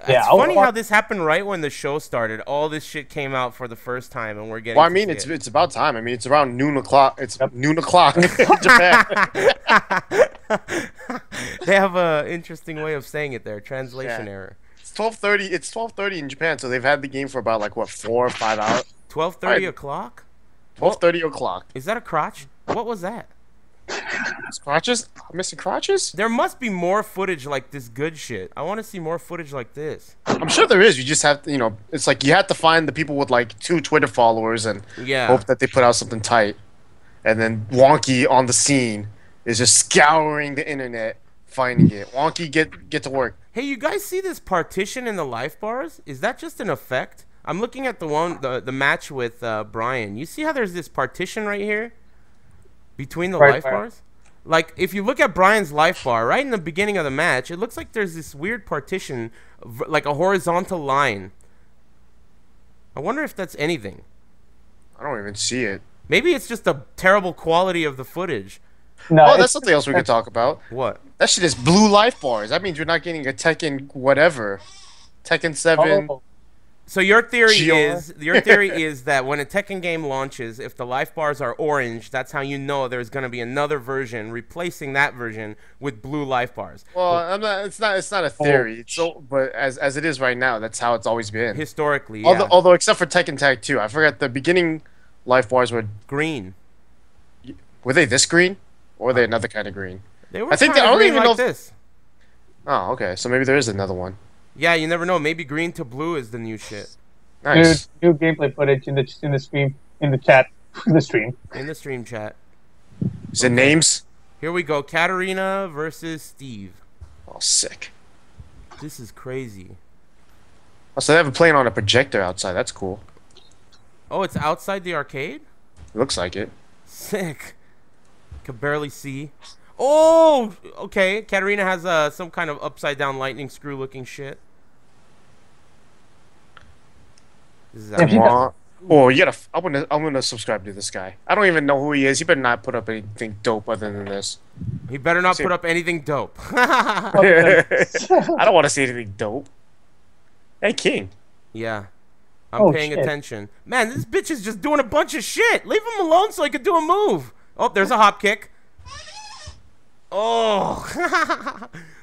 Yeah, It's I'll funny watch. how this happened right when the show started. All this shit came out for the first time, and we're getting. Well, I to mean, see it's it. it's about time. I mean, it's around noon o'clock. It's Yep. noon o'clock in Japan. They have a interesting way of saying it there. Translation Yeah. error. It's 12:30. It's 12:30 in Japan, so they've had the game for about like what 4 or 5 hours. 12:30 Right. o'clock. 12:30 o'clock. Is that a crotch? What was that? It's crotches? Missing crotches? There must be more footage like this good shit. I want to see more footage like this. I'm sure there is. You just have to, it's like you have to find the people with like 2 Twitter followers and Yeah. hope that they put out something tight. And then Wonky on the scene is just scouring the internet, finding it. Wonky, get to work. Hey, you guys see this partition in the life bars? Is that just an effect? I'm looking at the match with Brian. You see how there's this partition right here between the Right, life right. bars? Like, if you look at Brian's life bar, right in the beginning of the match, it looks like there's this weird partition, like a horizontal line. I wonder if that's anything. I don't even see it. Maybe it's just the terrible quality of the footage. No, Oh, it's- that's something else we could talk about. What? That shit is blue life bars. That means you're not getting a Tekken whatever. Tekken 7. oh, So your theory GR. is that when a Tekken game launches, if the life bars are orange, that's how you know there's going to be another version replacing that version with blue life bars. Well, it's not a theory. It's so, but as it is right now, that's how it's always been. Historically, yeah. Although except for Tekken Tag 2, I forgot the beginning life bars Green. were they this green or were they another kind of green? They were I think kinda I don't green even like know if- this. Oh, okay. So maybe there is another one. Yeah, you never know. Maybe green to blue is the new shit. Nice. new gameplay footage in the stream in the chat in the stream. In the stream chat. Is it names? Here we go. Katarina versus Steve. Oh, sick. This is crazy. Oh, so they have it playing on a projector outside. That's cool. Oh, it's outside the arcade? Looks like it. Sick. Could barely see. Oh, okay. Katarina has some kind of upside down lightning screw looking shit. This is Yeah, she Wow. Oh, you gotta. I'm gonna subscribe to this guy. I don't even know who he is. He better not put up anything dope other than this. He better not See- put up anything dope. I don't want to see anything dope. Hey, King. Yeah. I'm Oh, paying shit. attention. Man, this bitch is just doing a bunch of shit. Leave him alone so he could do a move. Oh, there's a hop kick. Oh.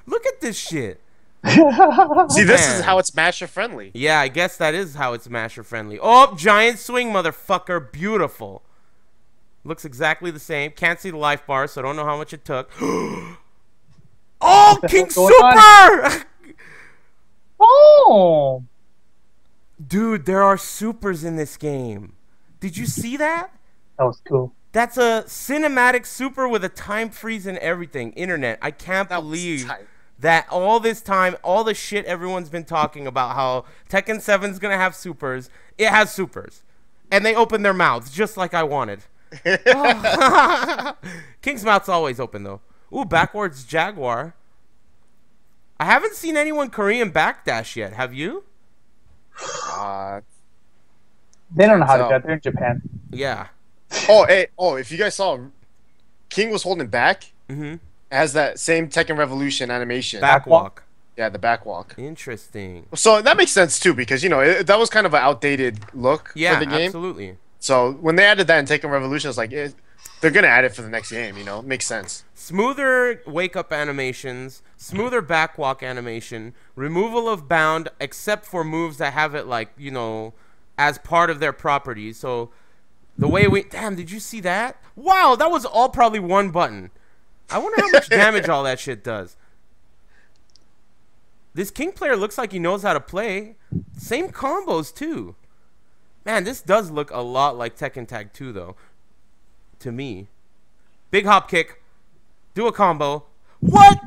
Look at this shit. See, this is Man. how it's masher friendly. Yeah, I guess that is how it's masher friendly. Oh, giant swing, motherfucker. Beautiful. Looks exactly the same. Can't see the life bar, so I don't know how much it took. Oh, King hell's going Super! Oh, Dude, there are supers in this game. Did you see that? that was cool. That's a cinematic super with a time freeze and everything. Internet, I can't That was believe tight. that all this time, all the shit everyone's been talking about how Tekken 7's gonna have supers, it has supers. And they open their mouths just like I wanted. Oh. King's mouth's always open though. Ooh, backwards Jaguar. I haven't seen anyone Korean backdash yet. Have you? They don't know how to So- do that. They're in Japan. Yeah. If you guys saw, King was holding back. Mm-hmm. It has that same Tekken Revolution animation. Backwalk. Yeah, the backwalk. Interesting. So that makes sense too, because that was kind of an outdated look Yeah, for the game. absolutely. So when they added that in Tekken Revolution, I was like, they're gonna add it for the next game. Makes sense. Smoother wake-up animations, smoother backwalk animation, removal of bound except for moves that have it like, as part of their properties. So the way damn, did you see that? Wow, that was all probably one button. I wonder how much damage all that shit does. This King player looks like he knows how to play. Same combos too. Man, this does look a lot like Tekken Tag 2 though. To me. Big hop kick. Do a combo. What?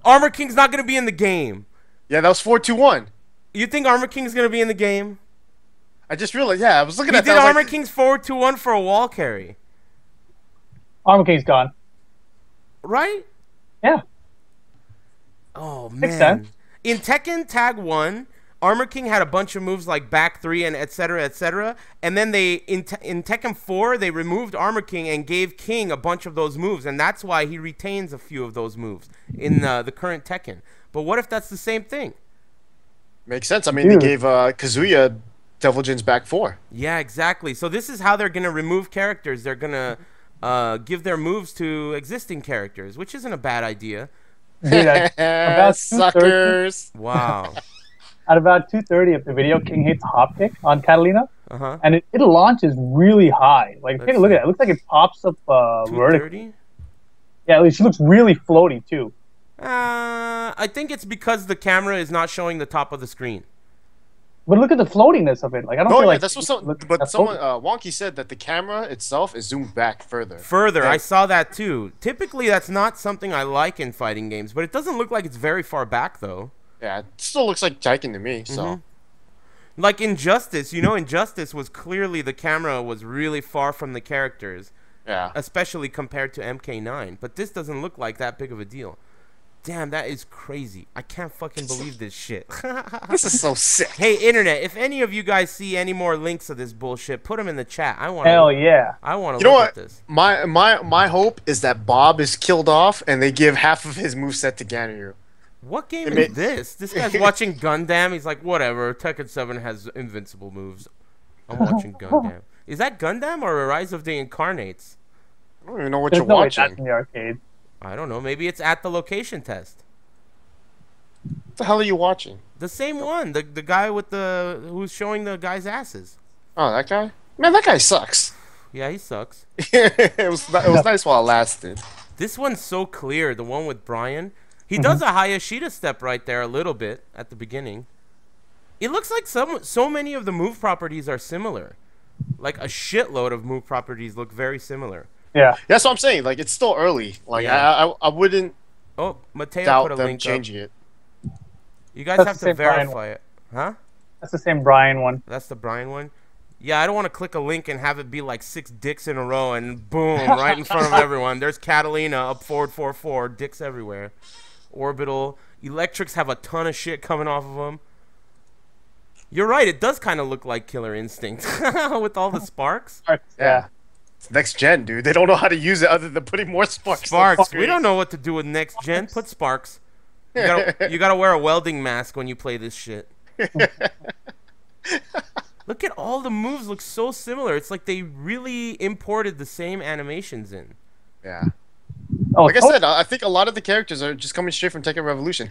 Armor King's not going to be in the game. Yeah, that was 4-2-1. You think Armor King's going to be in the game? I just realized. Yeah, I was looking He at did that. I was Armor like, King's forward 2-1 for a wall carry. Armor King's gone. Right? Yeah. Oh, man. Makes sense. In Tekken Tag 1, Armor King had a bunch of moves like back 3 and etc. etc. And then in Tekken 4, they removed Armor King and gave King a bunch of those moves. And that's why he retains a few of those moves in the current Tekken. But what if that's the same thing? Makes sense. I mean, they Dude. gave Kazuya Devil Jin's back 4. Yeah, exactly. So this is how they're gonna remove characters. They're gonna give their moves to existing characters, which isn't a bad idea. Dude, about 2:30, Suckers. Wow. at about 2:30 of the video, King hits hop kick on Catalina, Uh-huh. and it launches really high. Like, take Let's a look see. at it. It looks like it pops up vertically. 230? Yeah, she looks really floaty too. I think it's because the camera is not showing the top of the screen. But look at the floatiness of it. Like, I don't No, feel yeah, like that's what some. look But that someone, floaty. Wonky said that the camera itself is zoomed back further. Further, Yeah. I saw that too. Typically, that's not something I like in fighting games, but it doesn't look like it's very far back, though. Yeah, it still looks like Tekken to me. So Mhm. Like Injustice, Injustice was clearly the camera was really far from the characters, yeah, especially compared to MK9. But this doesn't look like that big of a deal. Damn, that is crazy. I can't fucking believe this shit. this is so sick. Hey, internet, if any of you guys see any more links of this bullshit, put them in the chat. I want Hell yeah. I want to You know look what? at this. My hope is that Bob is killed off and they give half of his moveset to Ganryu. What game It is may- this? This guy's watching Gundam. He's like, whatever. Tekken 7 has invincible moves. I'm watching Gundam. Is that Gundam or Rise of the Incarnates? I don't even know what There's you're no way that's watching. in the arcade. I don't know. Maybe it's at the location test. What the hell are you watching? The same one. The guy with the who's showing the guy's asses. Oh, that guy? Man, that guy sucks. Yeah, he sucks. it was nice while it lasted. This one's so clear. The one with Brian. He does a Hayashida step right there a little bit at the beginning. It looks like so many of the move properties are similar. Like a shitload of move properties look very similar. Yeah. That's what I'm saying. Like, it's still early. Like, Yeah. I wouldn't Oh, Mateo put doubt a them link up. changing it. You guys That's have the to same Brian verify it. Huh? That's the same Brian one. That's the Brian one? Yeah, I don't want to click a link and have it be like 6 dicks in a row and boom, right in front of everyone. There's Catalina up forward 4-4, dicks everywhere. Orbital. Electrics have a ton of shit coming off of them. You're right, it does kind of look like Killer Instinct with all the sparks. Yeah. It's next gen, dude. They don't know how to use it other than putting more sparks. on the Sparks. We screen. don't know what to do with next gen. Put sparks. You gotta wear a welding mask when you play this shit. Look at all the moves look so similar. It's like they really imported the same animations in. Yeah. Oh, Like I said, I think a lot of the characters are just coming straight from Tekken Revolution.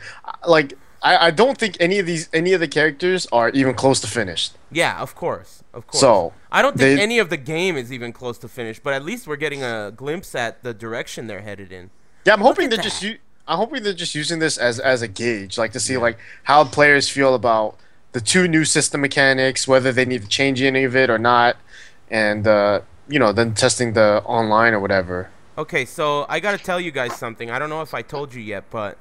I don't think any of the characters are even close to finished. Yeah, of course. Of course. So I don't think they- any of the game is even close to finished, but at least we're getting a glimpse at the direction they're headed in. Yeah, I'm hoping at they're that. just I'm hoping they're just using this as a gauge, like to see like how players feel about the 2 new system mechanics, whether they need to change any of it or not, and then testing the online or whatever. Okay, so I gotta tell you guys something. I don't know if I told you yet, but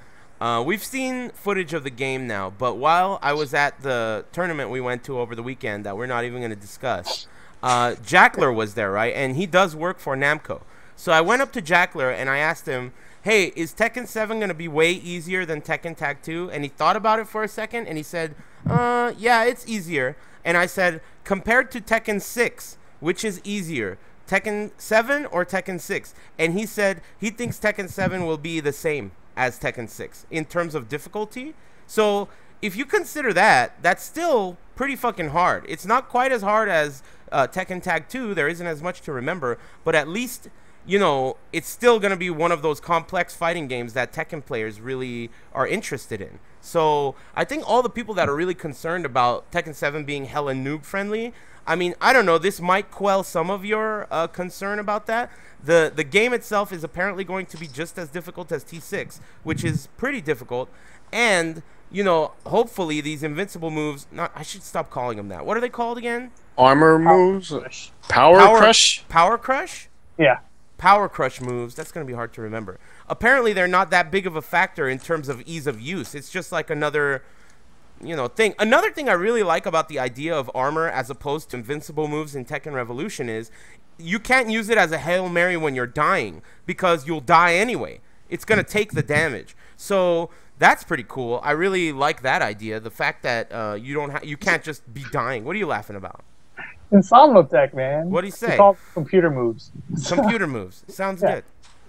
we've seen footage of the game now. But while I was at the tournament we went to over the weekend that we're not even gonna discuss, Jackler was there, right? And he does work for Namco. So I went up to Jackler and I asked him, hey, is Tekken 7 going to be way easier than Tekken Tag 2? And he thought about it for a second and he said, yeah, it's easier. And I said, compared to Tekken 6, which is easier, Tekken 7 or Tekken 6? And he said he thinks Tekken 7 will be the same as Tekken 6 in terms of difficulty. So if you consider that, that's still pretty fucking hard. It's not quite as hard as Tekken Tag 2. There isn't as much to remember, but at least, it's still going to be one of those complex fighting games that Tekken players really are interested in. So I think all the people that are really concerned about Tekken 7 being hella noob friendly, I mean, I don't know, this might quell some of your concern about that. The game itself is apparently going to be just as difficult as T6, which is pretty difficult. And, hopefully these invincible moves, I should stop calling them that. What are they called again? Armor moves, power crush. Power crush? Yeah. Power crush moves, that's going to be hard to remember. Apparently they're not that big of a factor in terms of ease of use. It's just like another thing. Another thing I really like about the idea of armor as opposed to invincible moves in Tekken Revolution is you can't use it as a Hail Mary when you're dying because you'll die anyway. It's going to take the damage. So that's pretty cool. I really like that idea, the fact that you can't just be dying. What are you laughing about? Insomnotech, man. What'd he say? It's called computer moves. Computer moves. Sounds Yeah.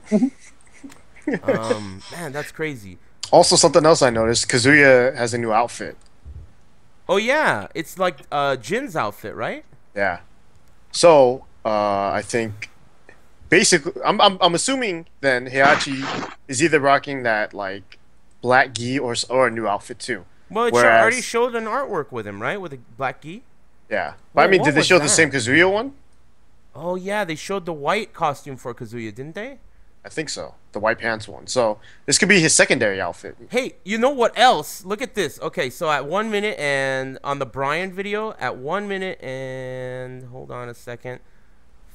good. Man, that's crazy. Also, something else I noticed: Kazuya has a new outfit. Oh yeah, it's like Jin's outfit, right? Yeah. So I think basically, I'm assuming then Heihachi is either rocking that like black gi or a new outfit too. Well, it already Whereas, showed an artwork with him, right? With a black gi. yeah. But I Well, mean, what did they was show the that? same Kazuya one? Oh yeah, they showed the white costume for Kazuya, didn't they? I think so. The white pants one. So this could be his secondary outfit. Hey, you know what else? Look at this. Okay, so at 1 minute and on the Brian video, at 1 minute and hold on a second,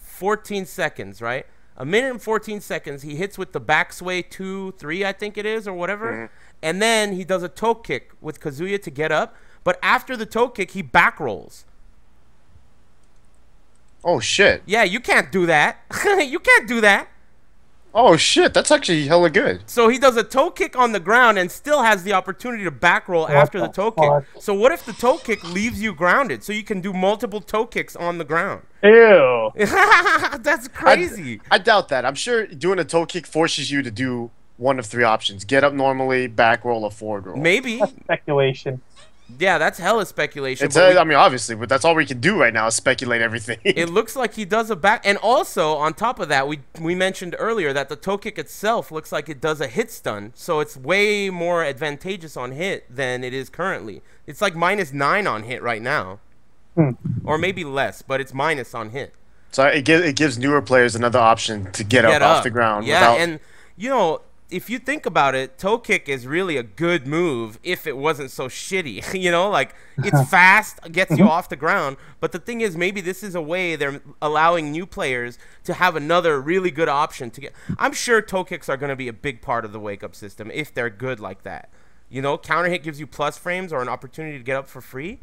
14 seconds, right? A minute and 14 seconds, he hits with the back sway 2-3, I think it is, or whatever. And then he does a toe kick with Kazuya to get up. But after the toe kick, he back rolls. Oh shit. Yeah, you can't do that. You can't do that. Oh shit. That's actually hella good. So he does a toe kick on the ground and still has the opportunity to back roll after the toe kick. So what if the toe kick leaves you grounded? So you can do multiple toe kicks on the ground. Ew. That's crazy. I doubt that. I'm sure doing a toe kick forces you to do one of three options: get up normally, back roll, or forward roll. Maybe. That's speculation. Yeah, that's hella speculation. It's I mean, obviously, but that's all we can do right now is speculate everything. It looks like he does a back, and also on top of that, we mentioned earlier that the toe kick itself looks like it does a hit stun, so it's way more advantageous on hit than it is currently. It's like -9 on hit right now, or maybe less, but it's minus on hit. So it gives newer players another option to get up off the ground. Yeah, without... and you know, if you think about it, toe kick is really a good move if it wasn't so shitty. You know, like it's fast, gets you off the ground. But the thing is, maybe this is a way they're allowing new players to have another really good option to get. I'm sure toe kicks are going to be a big part of the wake up system if they're good like that. You know, counter hit gives you plus frames or an opportunity to get up for free.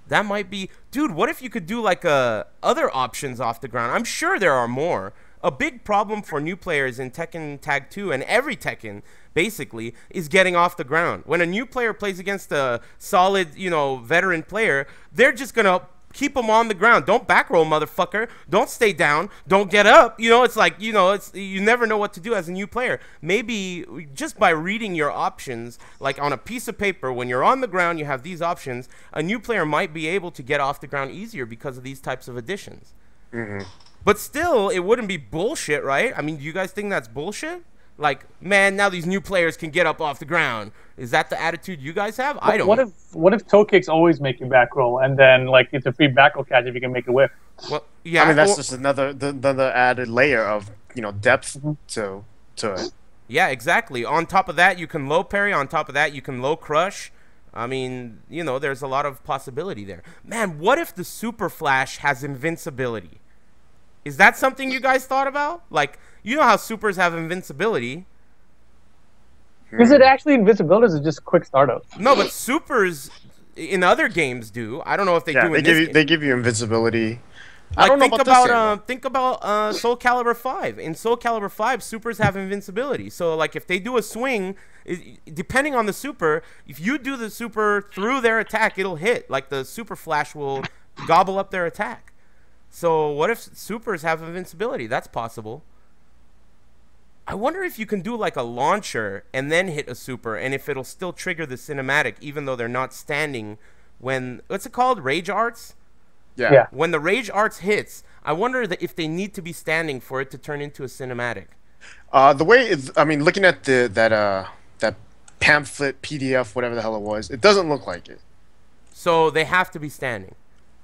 That might be, dude. What if you could do like other options off the ground? I'm sure there are more. A big problem for new players in Tekken Tag 2 and every Tekken, basically, is getting off the ground. When a new player plays against a solid, you know, veteran player, they're just going to keep them on the ground. Don't back roll, motherfucker. Don't stay down. Don't get up. You know, it's like, you know, you never know what to do as a new player. Maybe just by reading your options, like on a piece of paper, when you're on the ground, you have these options, a new player might be able to get off the ground easier because of these types of additions. But still, it wouldn't be bullshit, right? I mean, do you guys think that's bullshit? Like, man, now these new players can get up off the ground. Is that the attitude you guys have? I don't. What if toe kicks always make you back roll, and then like it's a free back roll catch if you can make a whip? Well, yeah. I mean, that's just another added layer of, you know, depth to it. Yeah, exactly. On top of that, you can low parry. On top of that, you can low crush. I mean, you know, there's a lot of possibility there. Man, what if the Super Flash has invincibility? Is that something you guys thought about? Like, you know how supers have invincibility. Is it actually invisibility, or is it just quick startup? No, but supers in other games do. I don't know if they do in this game. They give you invincibility. Like, I don't know about think about Soul Calibur 5. In Soul Calibur 5, supers have invincibility. So, like, if they do a swing, depending on the super, if you do the super through their attack, it'll hit. Like, the Super Flash will gobble up their attack. So what if supers have invincibility? That's possible. I wonder if you can do like a launcher and then hit a super, and if it'll still trigger the cinematic even though they're not standing when, what's it called? Rage Arts? Yeah. When the Rage Arts hits, I wonder if they need to be standing for it to turn into a cinematic. The way I mean, looking at that pamphlet PDF, whatever the hell it was, it doesn't look like it. So they have to be standing.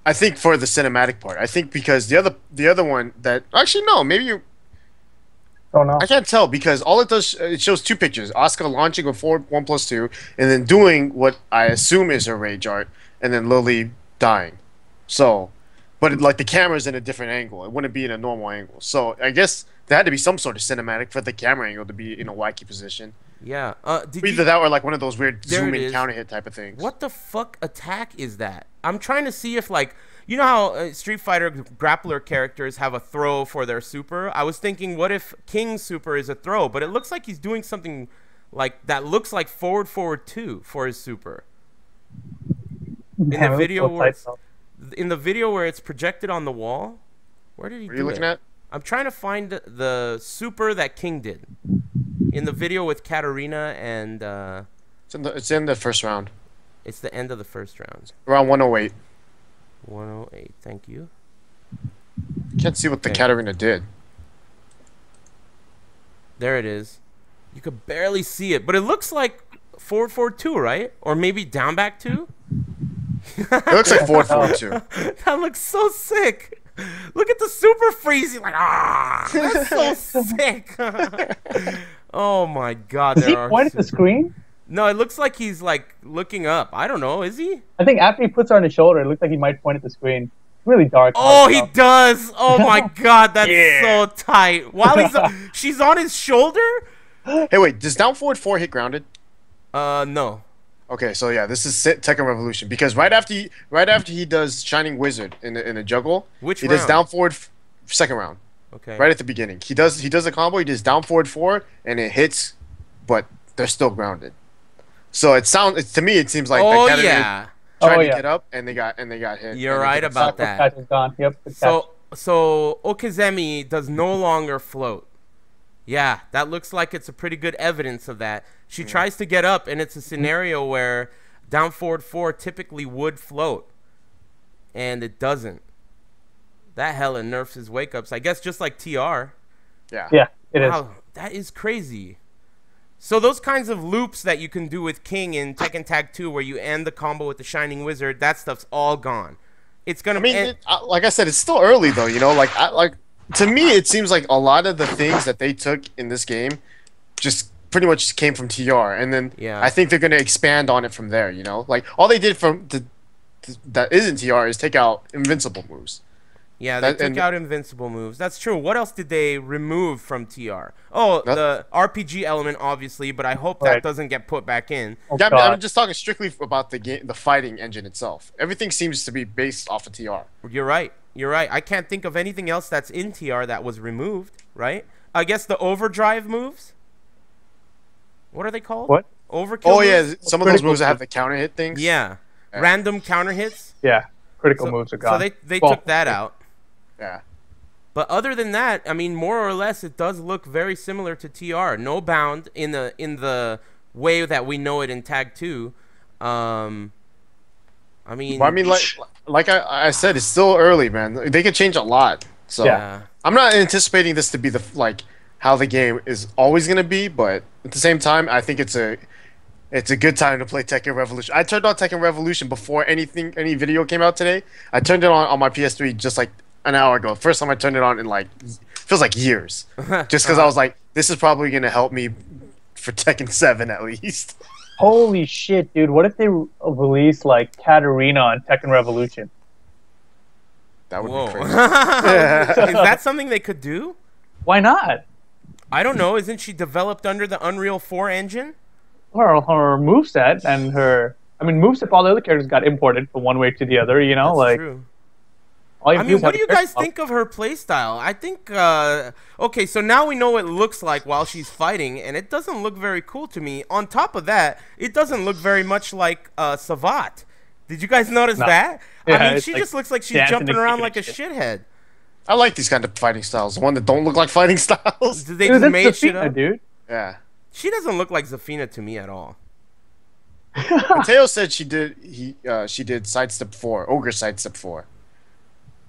I think for the cinematic part. I think because the other one that actually no, maybe you. Oh no. I can't tell because all it does it shows two pictures: Asuka launching a forward 1+2, and then doing what I assume is her rage art, and then Lily dying. So, but like the camera's in a different angle. It wouldn't be in a normal angle. So I guess there had to be some sort of cinematic for the camera angle to be in a wacky position. Yeah. Either that or like one of those weird There zoom it in is. counter hit type of things. What the fuck attack is that? I'm trying to see if, like, you know how Street Fighter grappler characters have a throw for their super? I was thinking, what if King's super is a throw? But it looks like he's doing something like that looks like forward 2 for his super. In the video where it's projected on the wall, where did he do it? What are you looking at? I'm trying to find the super that King did. In the video with Katarina and It's in the first round. It's the end of the first round. Around 108. 108. Thank you. Can't see what the Okay. Katarina did. There it is. You could barely see it, but it looks like 4-4-2, right? Or maybe down back 2? It looks like 4-4-2. That looks so sick. Look at the super freezy. Like, that's so sick. Oh my God. Does he point at the screen? No, it looks like he's like looking up. I don't know. Is he? I think after he puts her on his shoulder, it looks like he might point at the screen. Really dark. Oh, he does. Oh my God, that's so tight. While she's on his shoulder. Hey, wait. Does down forward 4 hit grounded? No. Okay, so yeah, this is Tekken Revolution because right after he does Shining Wizard in the juggle, Which he round? does down forward second round. Okay. Right at the beginning, he does a combo. He does down forward 4 and it hits, but they're still grounded. So to me it seems like Oh that yeah. tried to get up and they got hit. You're right about that. Catch is gone. Yep. So Okizemi does no longer float. Yeah, that looks like it's a pretty good evidence of that. She tries to get up, and it's a scenario where down forward 4 typically would float, and it doesn't. That hella nerfs his wake-ups. I guess just like TR. Yeah. Yeah, it is. Wow, that is crazy. So those kinds of loops that you can do with King in Tekken Tag 2 where you end the combo with the Shining Wizard, that stuff's all gone. It's going to like I said, it's still early, though, you know? To me, it seems like a lot of the things that they took in this game just pretty much came from TR, and then I think they're going to expand on it from there, you know? Like, all they did that isn't TR is take out invincible moves. Yeah, they took out invincible moves. That's true. What else did they remove from TR? Oh, the RPG element, obviously, but I hope that doesn't get put back in. Yeah, I'm just talking strictly about the fighting engine itself. Everything seems to be based off of TR. You're right. You're right. I can't think of anything else that's in TR that was removed, right? I guess the overdrive moves? What are they called? What? Overkill Oh, moves? yeah. Some of those moves that have the counter hit things. Yeah. Random counter hits. Yeah. Critical moves are gone. So they took that out. Yeah. But other than that, I mean, more or less, it does look very similar to TR. No bound in the way that we know it in Tag 2. I mean, like I said, it's still early, man. They could change a lot. So I'm not anticipating this to be how the game is always gonna be, but at the same time, I think it's a good time to play Tekken Revolution. I turned on Tekken Revolution before any video came out today. I turned it on my PS3 just like an hour ago. First time I turned it on in feels like years. Just because I was like, this is probably gonna help me for Tekken 7 at least. Holy shit, dude! What if they release like Katarina on Tekken Revolution? That would be crazy. Is that something they could do? Why not? I don't know. Isn't she developed under the Unreal 4 engine? Her moveset and moveset for all the other characters got imported from one way to the other. You know, That's true. I mean, what do you guys think of her playstyle? I think, okay, so now we know what it looks like while she's fighting, and it doesn't look very cool to me. On top of that, it doesn't look very much like Savat. Did you guys notice that? Yeah, I mean, she just looks like she's jumping around like a shithead. I like these kind of fighting styles. The one that don't look like fighting styles. They just made shit up? Dude. Yeah. She doesn't look like Zafina to me at all. Mateo said she did sidestep 4, ogre sidestep 4.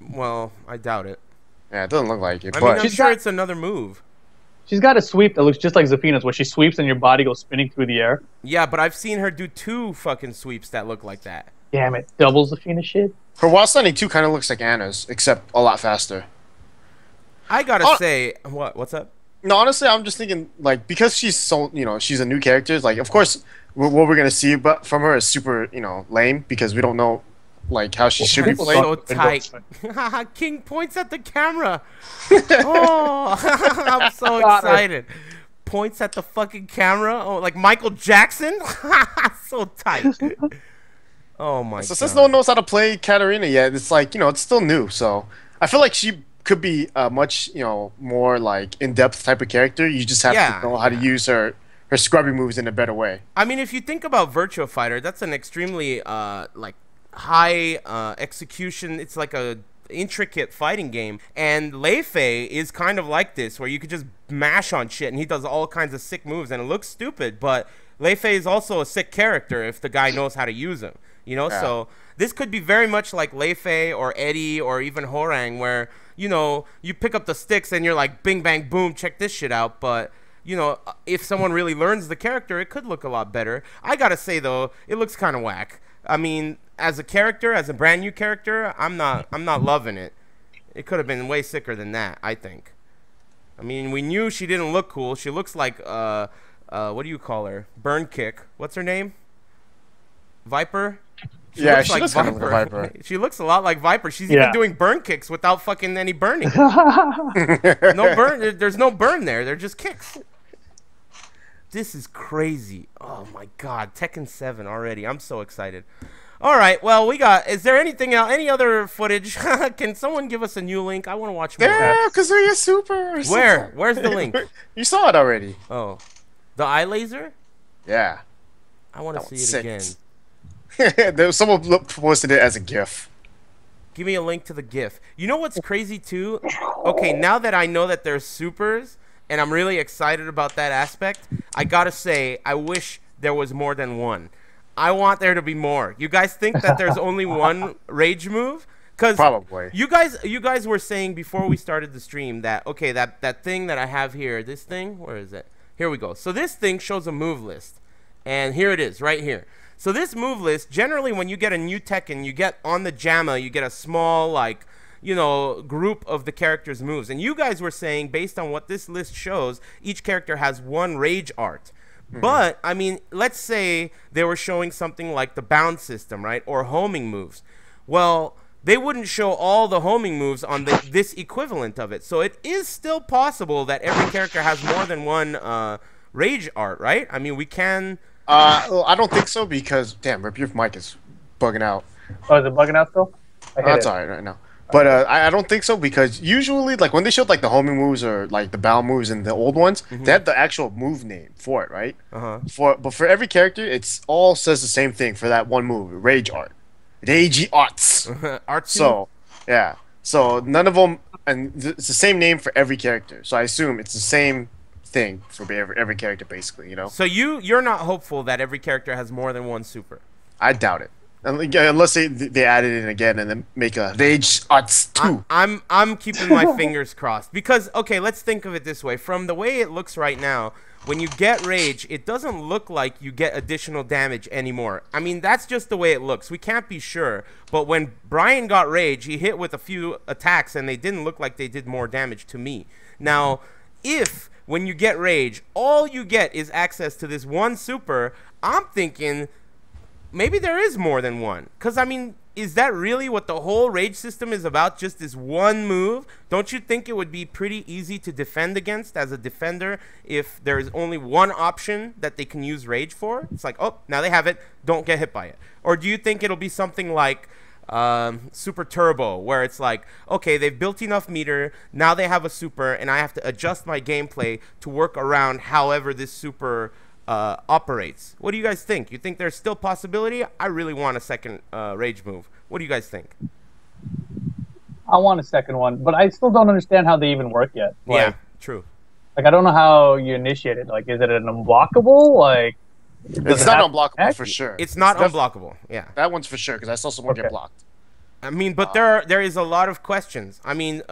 Well, I doubt it. Yeah, it doesn't look like it. I mean, I'm sure it's another move. She's got a sweep that looks just like Zafina's, where she sweeps and your body goes spinning through the air. Yeah, but I've seen her do 2 fucking sweeps that look like that. Damn it, double Zafina shit. Her Wild Standing 2 kind of looks like Anna's, except a lot faster. I gotta say, what's up? No, honestly, I'm just thinking, because she's so, she's a new character, of course, what we're going to see from her is super, lame, because we don't know, how she should be played. So tight. King points at the camera. Oh, I'm so excited. Points at the fucking camera. Oh, like Michael Jackson. So tight. Oh my god. So since no one knows how to play Katarina yet, it's it's still new. So I feel like she could be a much, more in-depth type of character. You just have to know how to use her scrubby moves in a better way. I mean, if you think about Virtua Fighter, that's an extremely high execution. It's like a intricate fighting game, and Lei Fei is kind of like this, where you could just mash on shit and he does all kinds of sick moves and it looks stupid, but Lei Fei is also a sick character if the guy knows how to use him. You know, so this could be very much like Lei Fei or Eddie or even Horang, where, you know, you pick up the sticks and you're like, bing, bang, boom, check this shit out. But, you know, if someone really learns the character, it could look a lot better. I gotta say, though, it looks kind of whack. I mean, as a character, as a brand new character, I'm not loving it. It could have been way sicker than that, I think. I mean, we knew she didn't look cool. She looks like, what do you call her? Burn Kick. What's her name? Viper? She looks like kind of like Viper. She looks a lot like Viper. She's even doing burn kicks without fucking any burning. No burn. There's no burn there. They're just kicks. This is crazy. Oh my god, Tekken 7 already. I'm so excited. All right, well, we got. Is there anything else? Any other footage? Can someone give us a new link? I want to watch more. Yeah, because they're super. Where? Where's the link? You saw it already. Oh, the eye laser? Yeah. I want to see it again. Someone posted it as a GIF. Give me a link to the GIF. You know what's crazy too? Okay, now that I know that there's supers, and I'm really excited about that aspect, I gotta say, I wish there was more than one. I want there to be more. You guys think that there's only one rage move? Because probably. You guys were saying before we started the stream that, okay, that thing that I have here, this thing, where is it? Here we go. So this thing shows a move list, and here it is, right here. So this move list, generally when you get a new Tekken, you get on the JAMA, you get a small, like, you know, group of the character's moves. And you guys were saying, based on what this list shows, each character has one rage art. But, I mean, let's say they were showing something like the bound system, right? Or homing moves. Well, they wouldn't show all the homing moves on this equivalent of it. So it is still possible that every character has more than one rage art, right? I mean, we can... Well, I don't think so because, damn, Rip, your mic is bugging out. Oh, is it bugging out still? That's alright right now. But I don't think so because usually, like, when they showed, like, the homing moves or, like, the bound moves in the old ones, they have the actual move name for it, right? But for every character, it's all says the same thing for that one move, Rage Art. Rage Arts. So, yeah. So, none of them, and it's the same name for every character. So, I assume it's the same thing for every character, basically, you know? So, you're not hopeful that every character has more than one super? I doubt it. Unless they add it in again and then make a Rage Arts 2. I'm keeping my fingers crossed because, okay, let's think of it this way. From the way it looks right now, when you get Rage, it doesn't look like you get additional damage anymore. I mean, that's just the way it looks. We can't be sure. But when Brian got Rage, he hit with a few attacks and they didn't look like they did more damage to me. Now, if when you get Rage, all you get is access to this one super, I'm thinking... maybe there is more than one. Because, I mean, is that really what the whole rage system is about? Just this one move? Don't you think it would be pretty easy to defend against as a defender if there is only one option that they can use rage for? It's like, oh, now they have it. Don't get hit by it. Or do you think it'll be something like Super Turbo, where it's like, okay, they've built enough meter. Now they have a super, and I have to adjust my gameplay to work around however this super... operates. What do you guys think? You think there's still possibility? I really want a second rage move. What do you guys think? I want a second one, but I still don't understand how they even work yet. Like, yeah, true. Like, I don't know how you initiate it. Like, is it an unblockable? Like, it's not unblockable for sure. It's not unblockable. Yeah, that one's for sure because I saw someone get blocked. I mean, but there is a lot of questions. I mean,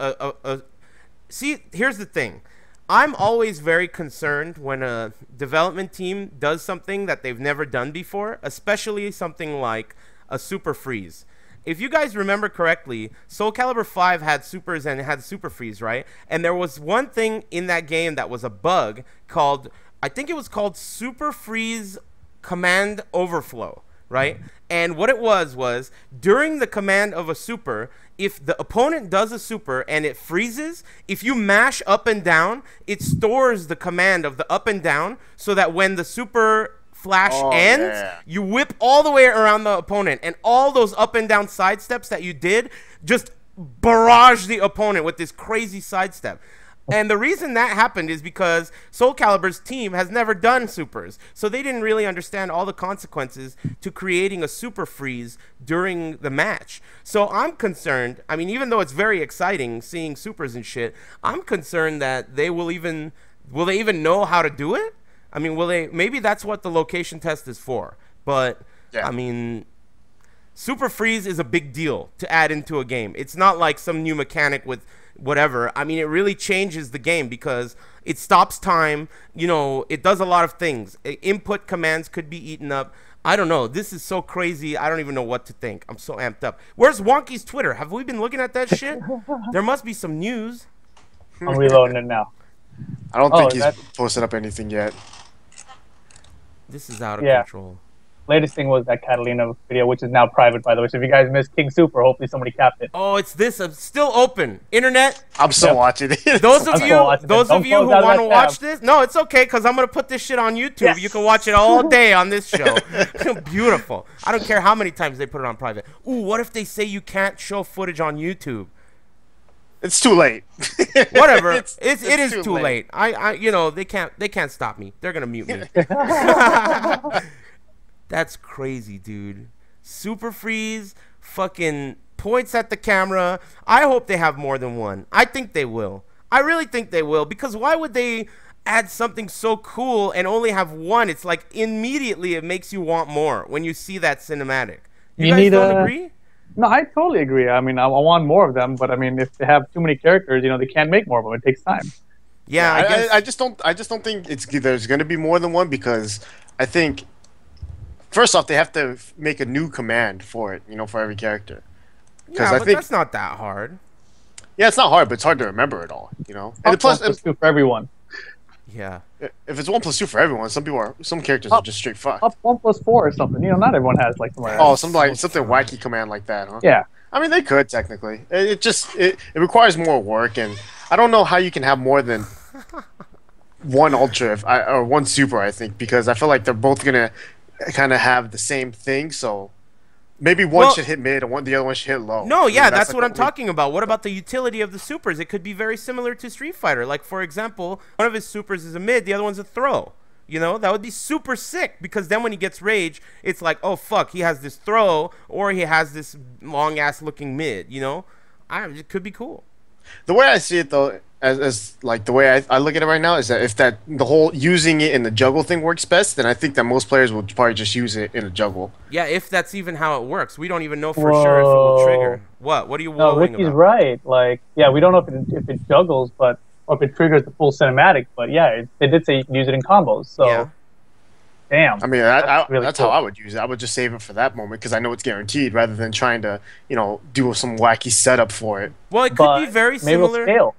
see, here's the thing. I'm always very concerned when a development team does something that they've never done before, especially something like a super freeze. If you guys remember correctly, Soul Calibur 5 had supers and it had super freeze, right? And there was one thing in that game that was a bug called, I think it was called Super Freeze Command Overflow, right? And what it was during the command of a super, if the opponent does a super and it freezes, if you mash up and down, it stores the command of the up and down so that when the super flash ends, you whip all the way around the opponent and all those up and down sidesteps that you did just barrage the opponent with this crazy sidestep. And the reason that happened is because Soul Calibur's team has never done supers, so they didn't really understand all the consequences to creating a super freeze during the match. So I'm concerned, I mean, even though it's very exciting seeing supers and shit, I'm concerned that they will they even know how to do it? I mean, will they? Maybe that's what the location test is for. But Yeah. I mean, Super Freeze is a big deal to add into a game. It's not like some new mechanic with whatever. I mean, it really changes the game because it stops time. You know, it does a lot of things. Input commands could be eaten up. I don't know. This is so crazy. I don't even know what to think. I'm so amped up. Where's Wonky's Twitter? Have we been looking at that shit? There must be some news. I'm reloading it now. I don't Oh, think he's that- posted up anything yet. This is out of Yeah. control. Latest thing was that Catalina video, which is now private, by the way. So if you guys missed King Super, hopefully somebody capped it. Oh, it's this. It's still open. Internet. I'm still Yep. watching it. Those of I'm you, still watching it. those Don't of you who close out want to that watch tab. this, no, it's okay because I'm gonna put this shit on YouTube. Yes. You can watch it all day on this show. Beautiful. I don't care how many times they put it on private. Ooh, what if they say you can't show footage on YouTube? It's too late. Whatever. It is too late. I you know they can't stop me. They're gonna mute me. That's crazy, dude. Super Freeze fucking points at the camera. I hope they have more than one. I think they will. I really think they will because why would they add something so cool and only have one? It's like immediately it makes you want more when you see that cinematic. You guys don't agree? No, I totally agree. I mean, I want more of them, but I mean, if they have too many characters, you know, they can't make more of them. It takes time. Yeah, I guess. I just don't think there's going to be more than one because I think first off they have to make a new command for it, you know, for every character. Yeah, I but think that's not that hard. yeah, it's not hard, but it's hard to remember it all, you know. And And plus, plus two for everyone. Yeah. if it's 1+2 for everyone, some characters are just straight fucked. Up 1+4 or something. You know, not everyone has like something like Oh, that. something wacky command like that, huh? Yeah. I mean, they could technically. It requires more work, and I don't know how you can have more than one ultra or one super. I think because I feel like they're both gonna kind of have the same thing. So maybe one should hit mid, and the other one should hit low. No, yeah, that's like what I'm talking about. What about the utility of the supers? It could be very similar to Street Fighter. Like, for example, one of his supers is a mid, the other one's a throw. You know, that would be super sick because then when he gets rage, it's like, oh, fuck, he has this throw or he has this long-ass looking mid, you know? It could be cool. The way I see it, though, as like the way I look at it right now is that if the whole using it in the juggle thing works best, then I think that most players will probably just use it in a juggle. Yeah, if that's even how it works. We don't even know for sure if it will trigger. What? What are you No, worrying Ricky's about? right. Like, yeah, we don't know if it juggles, or if it triggers the full cinematic. But yeah, they did say you can use it in combos. So, Yeah. damn. I mean, really that's cool. how I would use it. I would just save it for that moment because I know it's guaranteed, rather than trying to, you know, do some wacky setup for it. Well, it could But be very maybe it'll similar. scale.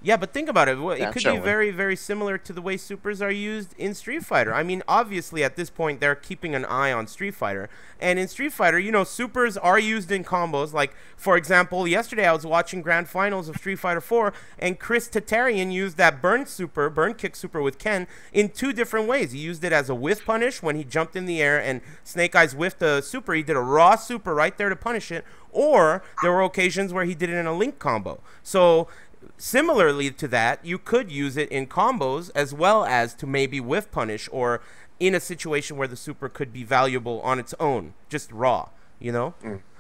Yeah, but think about it. It Yeah, could sure be it would. very, very similar to the way supers are used in Street Fighter. I mean, obviously, at this point, they're keeping an eye on Street Fighter. And in Street Fighter, you know, supers are used in combos. Like, for example, yesterday I was watching Grand Finals of Street Fighter 4, and Chris Tatarian used that burn kick super with Ken in two different ways. He used it as a whiff punish when he jumped in the air and Snake Eyes whiffed a super. He did a raw super right there to punish it. Or there were occasions where he did it in a link combo. So similarly to that, you could use it in combos as well as to maybe whiff punish or in a situation where the super could be valuable on its own, just raw, you know?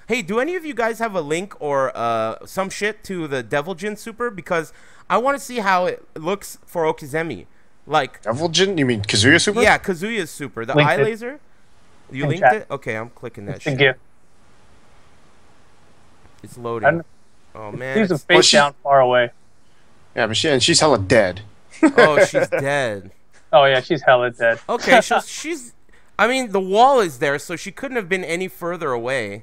Hey, do any of you guys have a link or some shit to the Devil Jin super? Because I want to see how it looks for Okizemi. Like, Devil Jin? You mean Kazuya Super? yeah, Kazuya's super. The Linked eye it. laser? You In linked chat. it? Okay, I'm clicking that It's a shit. gift. It's loading. Oh, man. She's a it's- face she- down far away. Yeah, but she's hella dead. Oh, she's dead. Oh yeah, she's hella dead. Okay, so she's... I mean, the wall is there, so she couldn't have been any further away.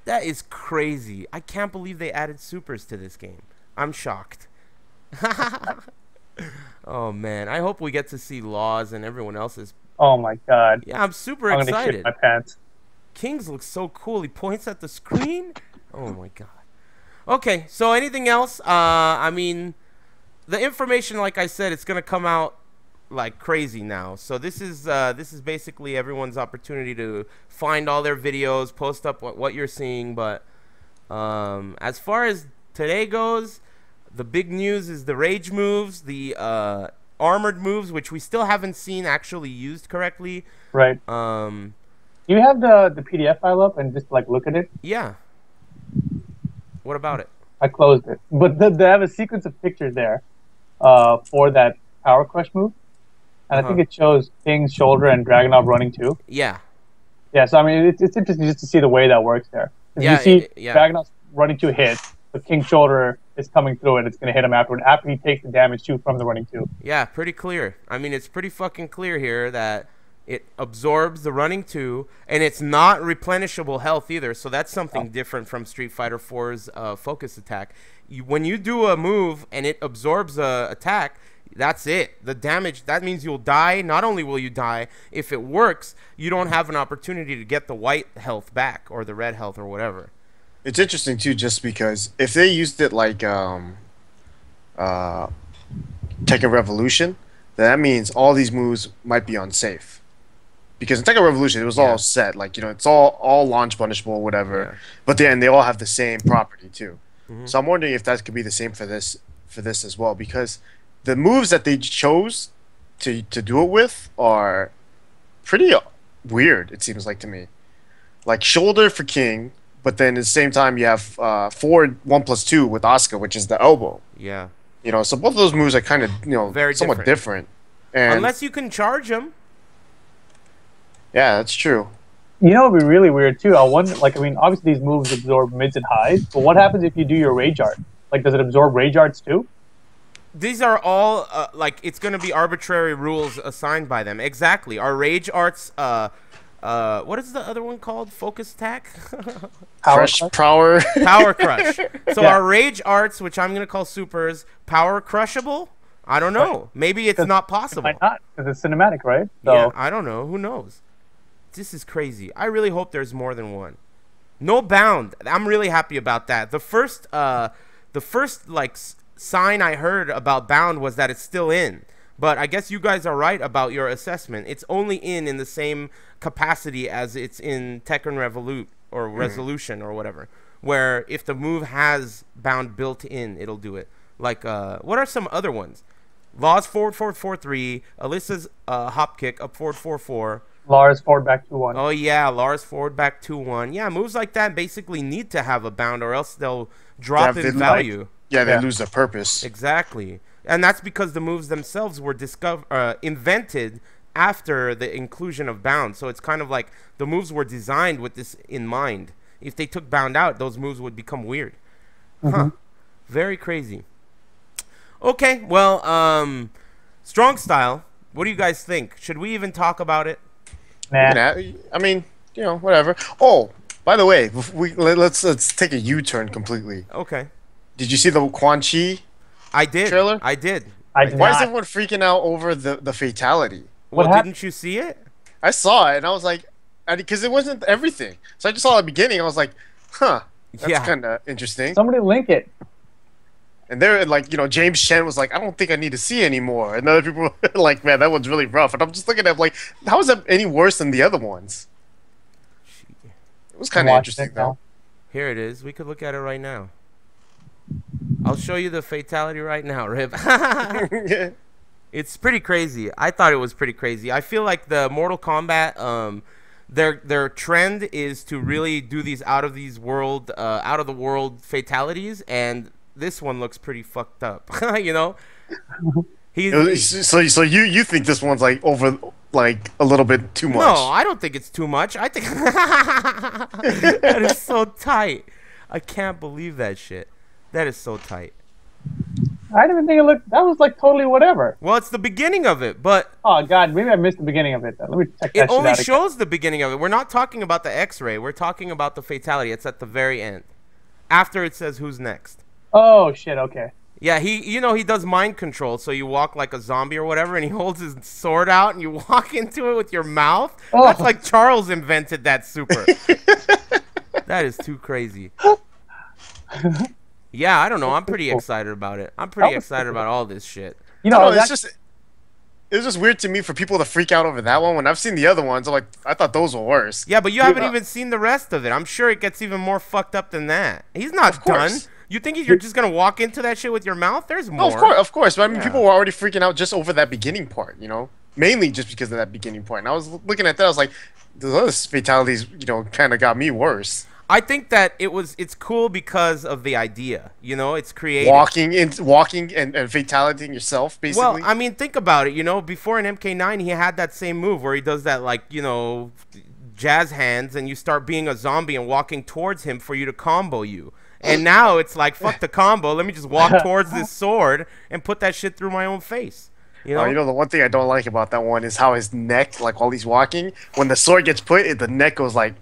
That is crazy. I can't believe they added supers to this game. I'm shocked. Oh, man. I hope we get to see Laws and everyone else's. Oh my god. Yeah, I'm super I'm gonna shit excited. my pants. Kings looks so cool. He points at the screen. Oh, my God. Okay, so anything else? I mean, the information, like I said, it's going to come out like crazy now. So this is basically everyone's opportunity to find all their videos, post up what you're seeing. But as far as today goes, the big news is the rage moves, the armored moves, which we still haven't seen actually used correctly. Right. Um, Do you have the PDF file up and just like look at it? yeah. What about it? I closed it, but they have a sequence of pictures there for that power crush move. and I think it shows King's shoulder and Dragunov running too. Yeah. Yeah, so I mean, it's interesting just to see the way that works there. Yeah, You see yeah. Dragunov's running two hit, but King's shoulder is coming through and it's going to hit him after he takes the damage too from the running two. Yeah, pretty clear. I mean, it's pretty fucking clear here that it absorbs the running two, and it's not replenishable health either. So that's something different from Street Fighter 4's focus attack. When you do a move and it absorbs a attack, that's it. The damage, that means you'll die. Not only will you die, if it works, you don't have an opportunity to get the white health back or the red health or whatever. It's interesting too, just because if they used it like Tekken Revolution, then that means all these moves might be unsafe. Because in Tekken Revolution, it was all set, like, you know, it's all launch punishable, whatever. Yeah. But then they all have the same property too. So I'm wondering if that could be the same for this as well, because the moves that they chose to do it with are pretty weird. It seems like to me, like shoulder for King, but then at the same time you have forward 1+2 with Asuka, which is the elbow. Yeah. You know, so both of those moves are kind of, you know, very somewhat different. And unless you can charge them. Yeah, that's true. You know, it'd be really weird too. I wonder, like, I mean, obviously these moves absorb mids and highs, but what happens if you do your rage art? Like, does it absorb rage arts too? These are all like, it's going to be arbitrary rules assigned by them. Exactly. Our rage arts. What is the other one called? Focus attack. Power Crush. So our rage arts, which I'm going to call supers, power crushable. I don't know. Maybe it's not possible. It might not, because it's cinematic, right? So. Yeah, I don't know. Who knows? This is crazy. I really hope there's more than one. No bound. I'm really happy about that. The first like sign I heard about bound was that it's still in. But I guess you guys are right about your assessment. It's only in the same capacity as it's in Tekken Revolute or Resolution or whatever. Where if the move has bound built in, it'll do it. Like, what are some other ones? Law's forward 4-4-3, Alyssa's hop kick up forward 4-4. Lars forward back 2-1. Oh yeah, Lars forward back 2-1. Yeah, moves like that basically need to have a bound, or else they'll drop in value. They lose their purpose. Exactly, and that's because the moves themselves were invented after the inclusion of bound. So it's kind of like the moves were designed with this in mind. If they took bound out, those moves would become weird. Huh? Very crazy. Okay, well, strong style. What do you guys think? Should we even talk about it? Nah. I mean, you know, whatever. Oh, by the way, let's take a U-turn completely. Okay. Did you see the Quan Chi trailer? I did. I did Why not. is everyone freaking out over the fatality? Well, didn't you see it? I saw it, and I was like, because it wasn't everything. So I just saw the beginning, I was like, huh, that's kind of interesting. Somebody link it. And they're like, you know, James Chen was like, I don't think I need to see anymore. And other people were like, man, that one's really rough. And I'm just looking at like, how is that any worse than the other ones? It was kind of interesting, though. Here it is. We could look at it right now. I'll show you the fatality right now, Rip. It's pretty crazy. I thought it was pretty crazy. I feel like the Mortal Kombat, their trend is to really do these out of the world fatalities, and this one looks pretty fucked up. You know. So you think this one's like over, like a little bit too much? No, I don't think it's too much. I think that is so tight. I can't believe that shit. That is so tight. I didn't even think it looked. That was like totally whatever. Well, it's the beginning of it, but oh god, maybe I missed the beginning of it. Then. Let me check that. It only shows the beginning of it. We're not talking about the X-ray. We're talking about the fatality. It's at the very end, after it says who's next. Oh shit. Okay. Yeah, he does mind control. So you walk like a zombie or whatever, and he holds his sword out, and you walk into it with your mouth. Oh. That's like Charles invented that super. That is too crazy. Yeah, I don't know. I'm pretty excited about it. I'm pretty excited about all this shit. You know, it was just weird to me for people to freak out over that one. When I've seen the other ones, I'm like, I thought those were worse. Yeah, but you haven't even seen the rest of it. I'm sure it gets even more fucked up than that. He's not done. You think you're just gonna walk into that shit with your mouth? There's more. No, of course. But I mean, people were already freaking out just over that beginning part. You know, mainly just because of that beginning part. And I was looking at that, I was like, those fatalities, you know, kind of got me worse. I think that it's cool because of the idea. You know, it's creative. Walking and fatalitying yourself, Well, basically. I mean, think about it. You know, before in MK9, he had that same move where he does that, like, you know, jazz hands, and you start being a zombie and walking towards him for you to combo you. And now it's like, fuck the combo. Let me just walk towards this sword and put that shit through my own face. You know? You know, the one thing I don't like about that one is how his neck, like while he's walking, when the sword gets put, the neck goes like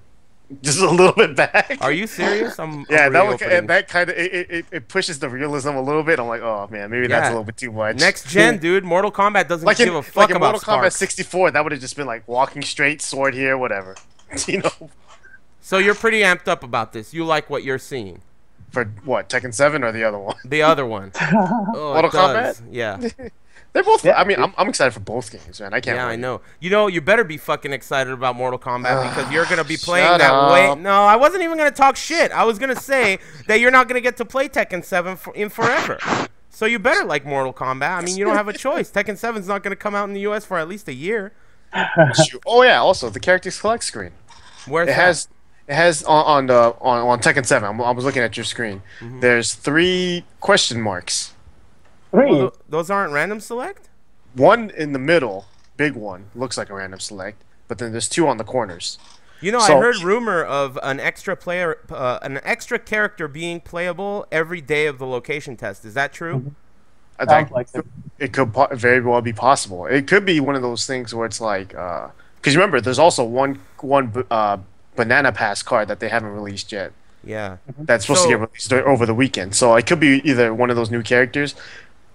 just a little bit back. Are you serious? Yeah, I'm that really one, opening. that kind of it pushes the realism a little bit. I'm like, oh man, maybe that's a Yeah. little bit too much. Next gen, dude. Mortal Kombat doesn't like give a fuck in about Mortal Kombat sparks. 64, that would have just been like walking straight, sword here, whatever. You know, So you're pretty amped up about this. You like what you're seeing. for what, Tekken 7 or the other one? The other one. Oh, Mortal it does. Kombat? Yeah. They're both. Yeah. I mean, I'm excited for both games, man. I can't. Yeah, wait. I know. You know, you better be fucking excited about Mortal Kombat because you're gonna be playing Shut that way. up. No, I wasn't even gonna talk shit. I was gonna say that you're not gonna get to play Tekken 7 in forever. So you better like Mortal Kombat. I mean, you don't have a choice. Tekken 7's not gonna come out in the U.S. for at least a year. Shoot. Oh yeah. Also, the character select screen. Where's It that? has on Tekken 7. I was looking at your screen. Mm-hmm. There's 3 question marks. Three. Well, those aren't random select. One in the middle, big one, looks like a random select, but then there's 2 on the corners. You know, I So- heard rumor of an extra character being playable every day of the location test. Is that true? Sounds like it. It could very well be possible. It could be one of those things where it's like, because remember, there's also one banana pass card that they haven't released yet. Yeah. That's supposed to get released over the weekend. So it could be either one of those new characters.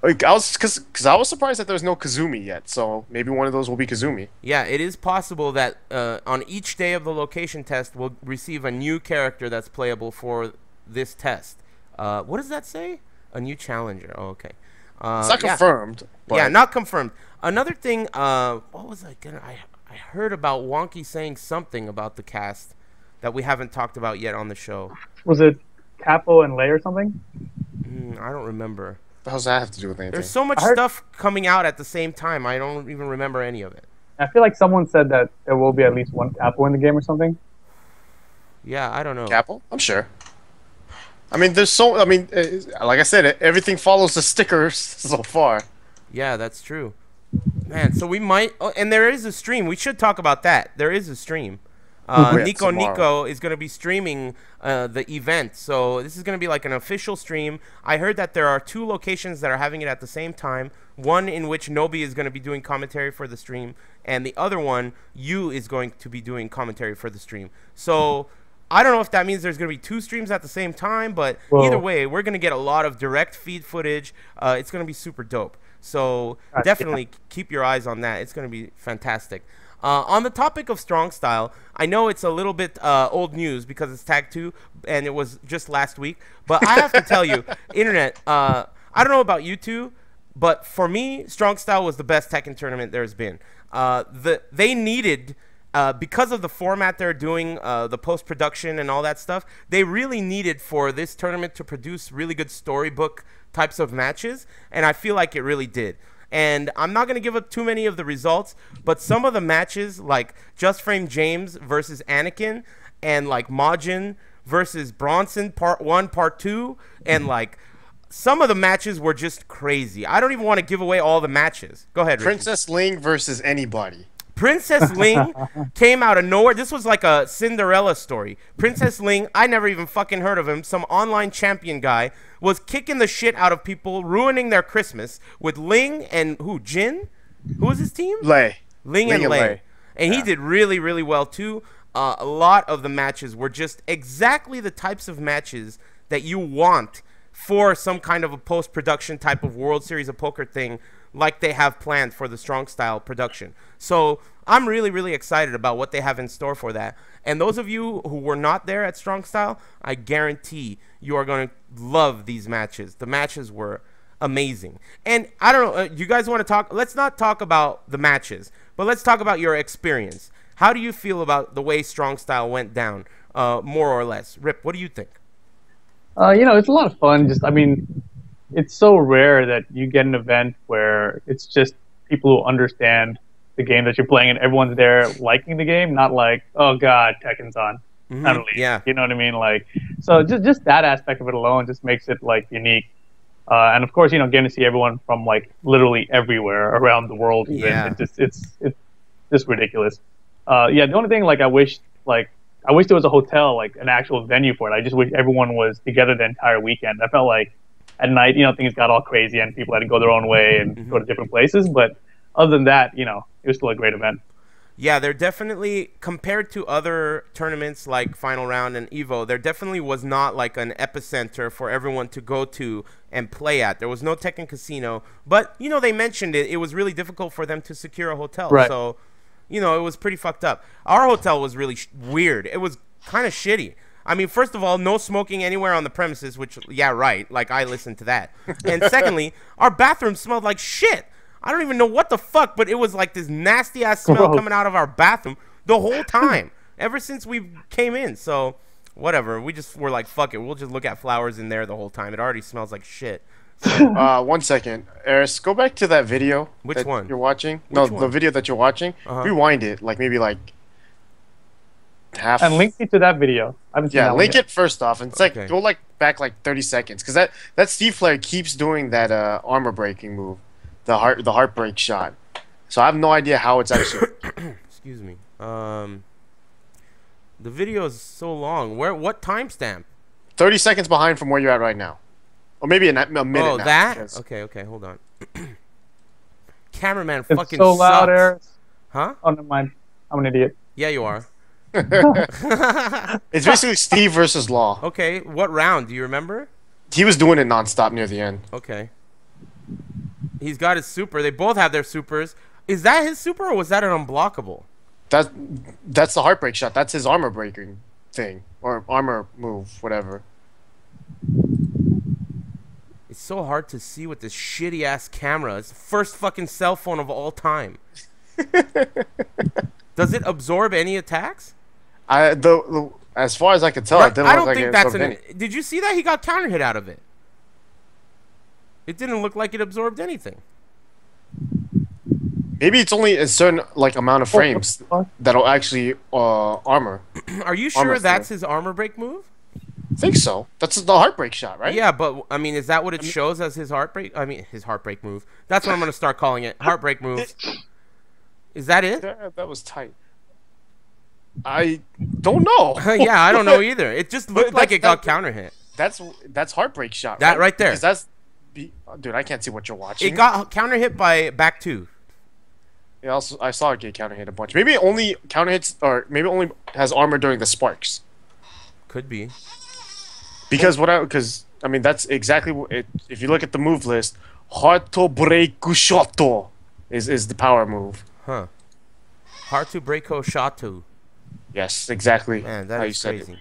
Like, I was surprised that there was no Kazumi yet. So maybe one of those will be Kazumi. Yeah, it is possible that on each day of the location test, we'll receive a new character that's playable for this test. What does that say? A new challenger. Oh, okay. It's not yeah. confirmed. But Yeah, not confirmed. Another thing, what was I gonna? I heard about Wonky saying something about the cast that we haven't talked about yet on the show. Was it Capo and Lay or something? I don't remember. What does that have to do with anything? There's so much I heard- stuff coming out at the same time. I don't even remember any of it. I feel like someone said that there will be at least one Capo in the game or something. Yeah, I don't know. Apple? I'm sure. I mean, like I said, everything follows the stickers so far. Yeah, that's true. Man, so we might. Oh, and there is a stream. We should talk about that. There is a stream. Yeah, Nico tomorrow. Nico is going to be streaming the event. So this is going to be like an official stream. I heard that there are 2 locations that are having it at the same time. One in which Nobi is going to be doing commentary for the stream, and the other one, you is going to be doing commentary for the stream. So I don't know if that means there's going to be 2 streams at the same time, but Well- either way, we're going to get a lot of direct feed footage. It's going to be super dope. So Yeah. definitely keep your eyes on that. It's going to be fantastic. On the topic of strong style, I know it's a little bit old news because it's Tag 2 and it was just last week. But I have to tell you, Internet, I don't know about you two, but for me, strong style was the best Tekken tournament there's been. They needed, because of the format they're doing, the post-production and all that stuff, they really needed for this tournament to produce really good storybook types of matches, and I feel like it really did. And I'm not going to give up too many of the results, but some of the matches, like Just Frame James versus Anakin, and like Majin versus Bronson Part 1, Part 2, and like some of the matches were just crazy. I don't even want to give away all the matches. Go ahead, Richie. Princess Ling versus anybody. Princess Ling came out of nowhere. This was like a Cinderella story. Princess Ling, I never even fucking heard of him. Some online champion guy was kicking the shit out of people, ruining their Christmas with Ling and who? Jin? Who was his team? Lei. Ling and Lei. And he did really, really well too. A lot of the matches were just exactly the types of matches that you want for some kind of a post-production type of World Series of Poker thing like they have planned for the Strong Style production. So I'm really, really excited about what they have in store for that. And those of you who were not there at Strong Style, I guarantee you are going to love these matches. The matches were amazing. And I don't know, you guys want to talk? Let's not talk about the matches, but let's talk about your experience. How do you feel about the way Strong Style went down, more or less? Rip, what do you think? It's a lot of fun. It's so rare that you get an event where it's just people who understand the game that you're playing and everyone's there liking the game, not like, oh god, Tekken's on. kind of leave. Yeah. You know what I mean? Like, so just that aspect of it alone just makes it like unique. And of course, getting to see everyone from like literally everywhere around the world, even Yeah. it's just ridiculous. Yeah, the only thing like I wish there was a hotel, like an actual venue for it. I just wish everyone was together the entire weekend. I felt like at night, things got all crazy and people had to go their own way and go to different places. But other than that, it was still a great event. Yeah, there definitely, compared to other tournaments like Final Round and Evo, there definitely was not like an epicenter for everyone to go to and play at. There was no Tekken Casino, but, they mentioned it. It was really difficult for them to secure a hotel. Right. So, it was pretty fucked up. Our hotel was really weird. It was kind of shitty. I mean, first of all, no smoking anywhere on the premises, which, yeah, right. Like, I listened to that. And secondly, our bathroom smelled like shit. I don't even know what the fuck, but it was like this nasty ass smell coming out of our bathroom the whole time, ever since we came in. So, whatever. We just were like, fuck it. We'll just look at flowers in there the whole time. It already smells like shit. So, 1 second, Eris, go back to that video. Which one? You're watching? Which No, one? the video that you're watching. Rewind it, maybe half. And link me to that video. I haven't seen that one link yet. it first off, and Okay. go back 30 seconds, because that Steve player keeps doing that armor breaking move, the heartbreak shot. So I have no idea how it's actually. Excuse me. The video is so long. What timestamp? 30 seconds behind from where you're at right now, or maybe a minute. Oh, now, that? because- Okay, hold on. Cameraman It's fucking so loud, sucks. Eris. Huh? Oh, never mind. I'm an idiot. Yeah, you are. It's basically Steve versus Law. Okay, what round? Do you remember? He was doing it nonstop near the end. Okay. He's got his super. They both have their supers. Is that his super or was that an unblockable? That's the heartbreak shot. That's his armor breaking thing, or armor move, whatever. It's so hard to see with this shitty ass camera. It's the first fucking cell phone of all time. Does it absorb any attacks? As far as I could tell, it didn't I look don't like think it that's absorbed an. any. Did you see that he got counter hit out of it? It didn't look like it absorbed anything. Maybe it's only a certain amount of frames fuck? that'll actually armor. Are you Armor sure that's throw. his armor break move? I think so. That's the heartbreak shot, right? Yeah, but I mean, is that what it shows as his heartbreak? I mean, his heartbreak move. That's what I'm gonna start calling it. Heartbreak moves. Is that it? That was tight. I don't know. Yeah, I don't know either. It just looked like it got counter hit. That's heartbreak shot. That right there. Because dude, I can't see what you're watching. It got counter hit by back two. Yeah, also, I saw it get counter hit a bunch. Maybe it only counter hits, or maybe it only has armor during the sparks. Could be. Because I mean that's exactly what it. If you look at the move list, heartbreak shoto is the power move. Huh. Hard to break shatu. Yes, exactly. Man, how that you is said crazy. it.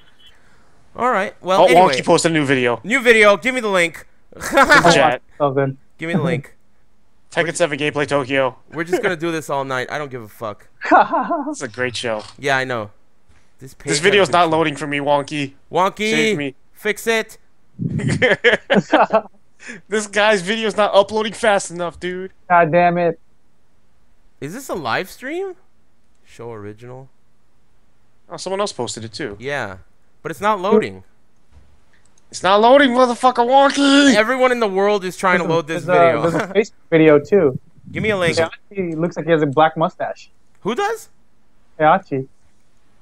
All right. Well, Oh, anyway. Wonky posted a new video. New video. Give me the link. Chat. Oh, then. Give me the link. Tekken 7 Gameplay Tokyo. We're just gonna do this all night. I don't give a fuck. It's a great show. Yeah, I know. This This video's not loading for me, Wonky. Wonky. Save me. Fix it. This guy's video's not uploading fast enough, dude. God damn it. Is this a live stream? Show original. Oh, someone else posted it too. Yeah, but it's not loading. It's not loading, motherfucker, Wonky. Everyone in the world is trying to load this There's a video. Facebook video too. Give me a link. Heihachi looks like he has a black mustache. Who does? Heihachi.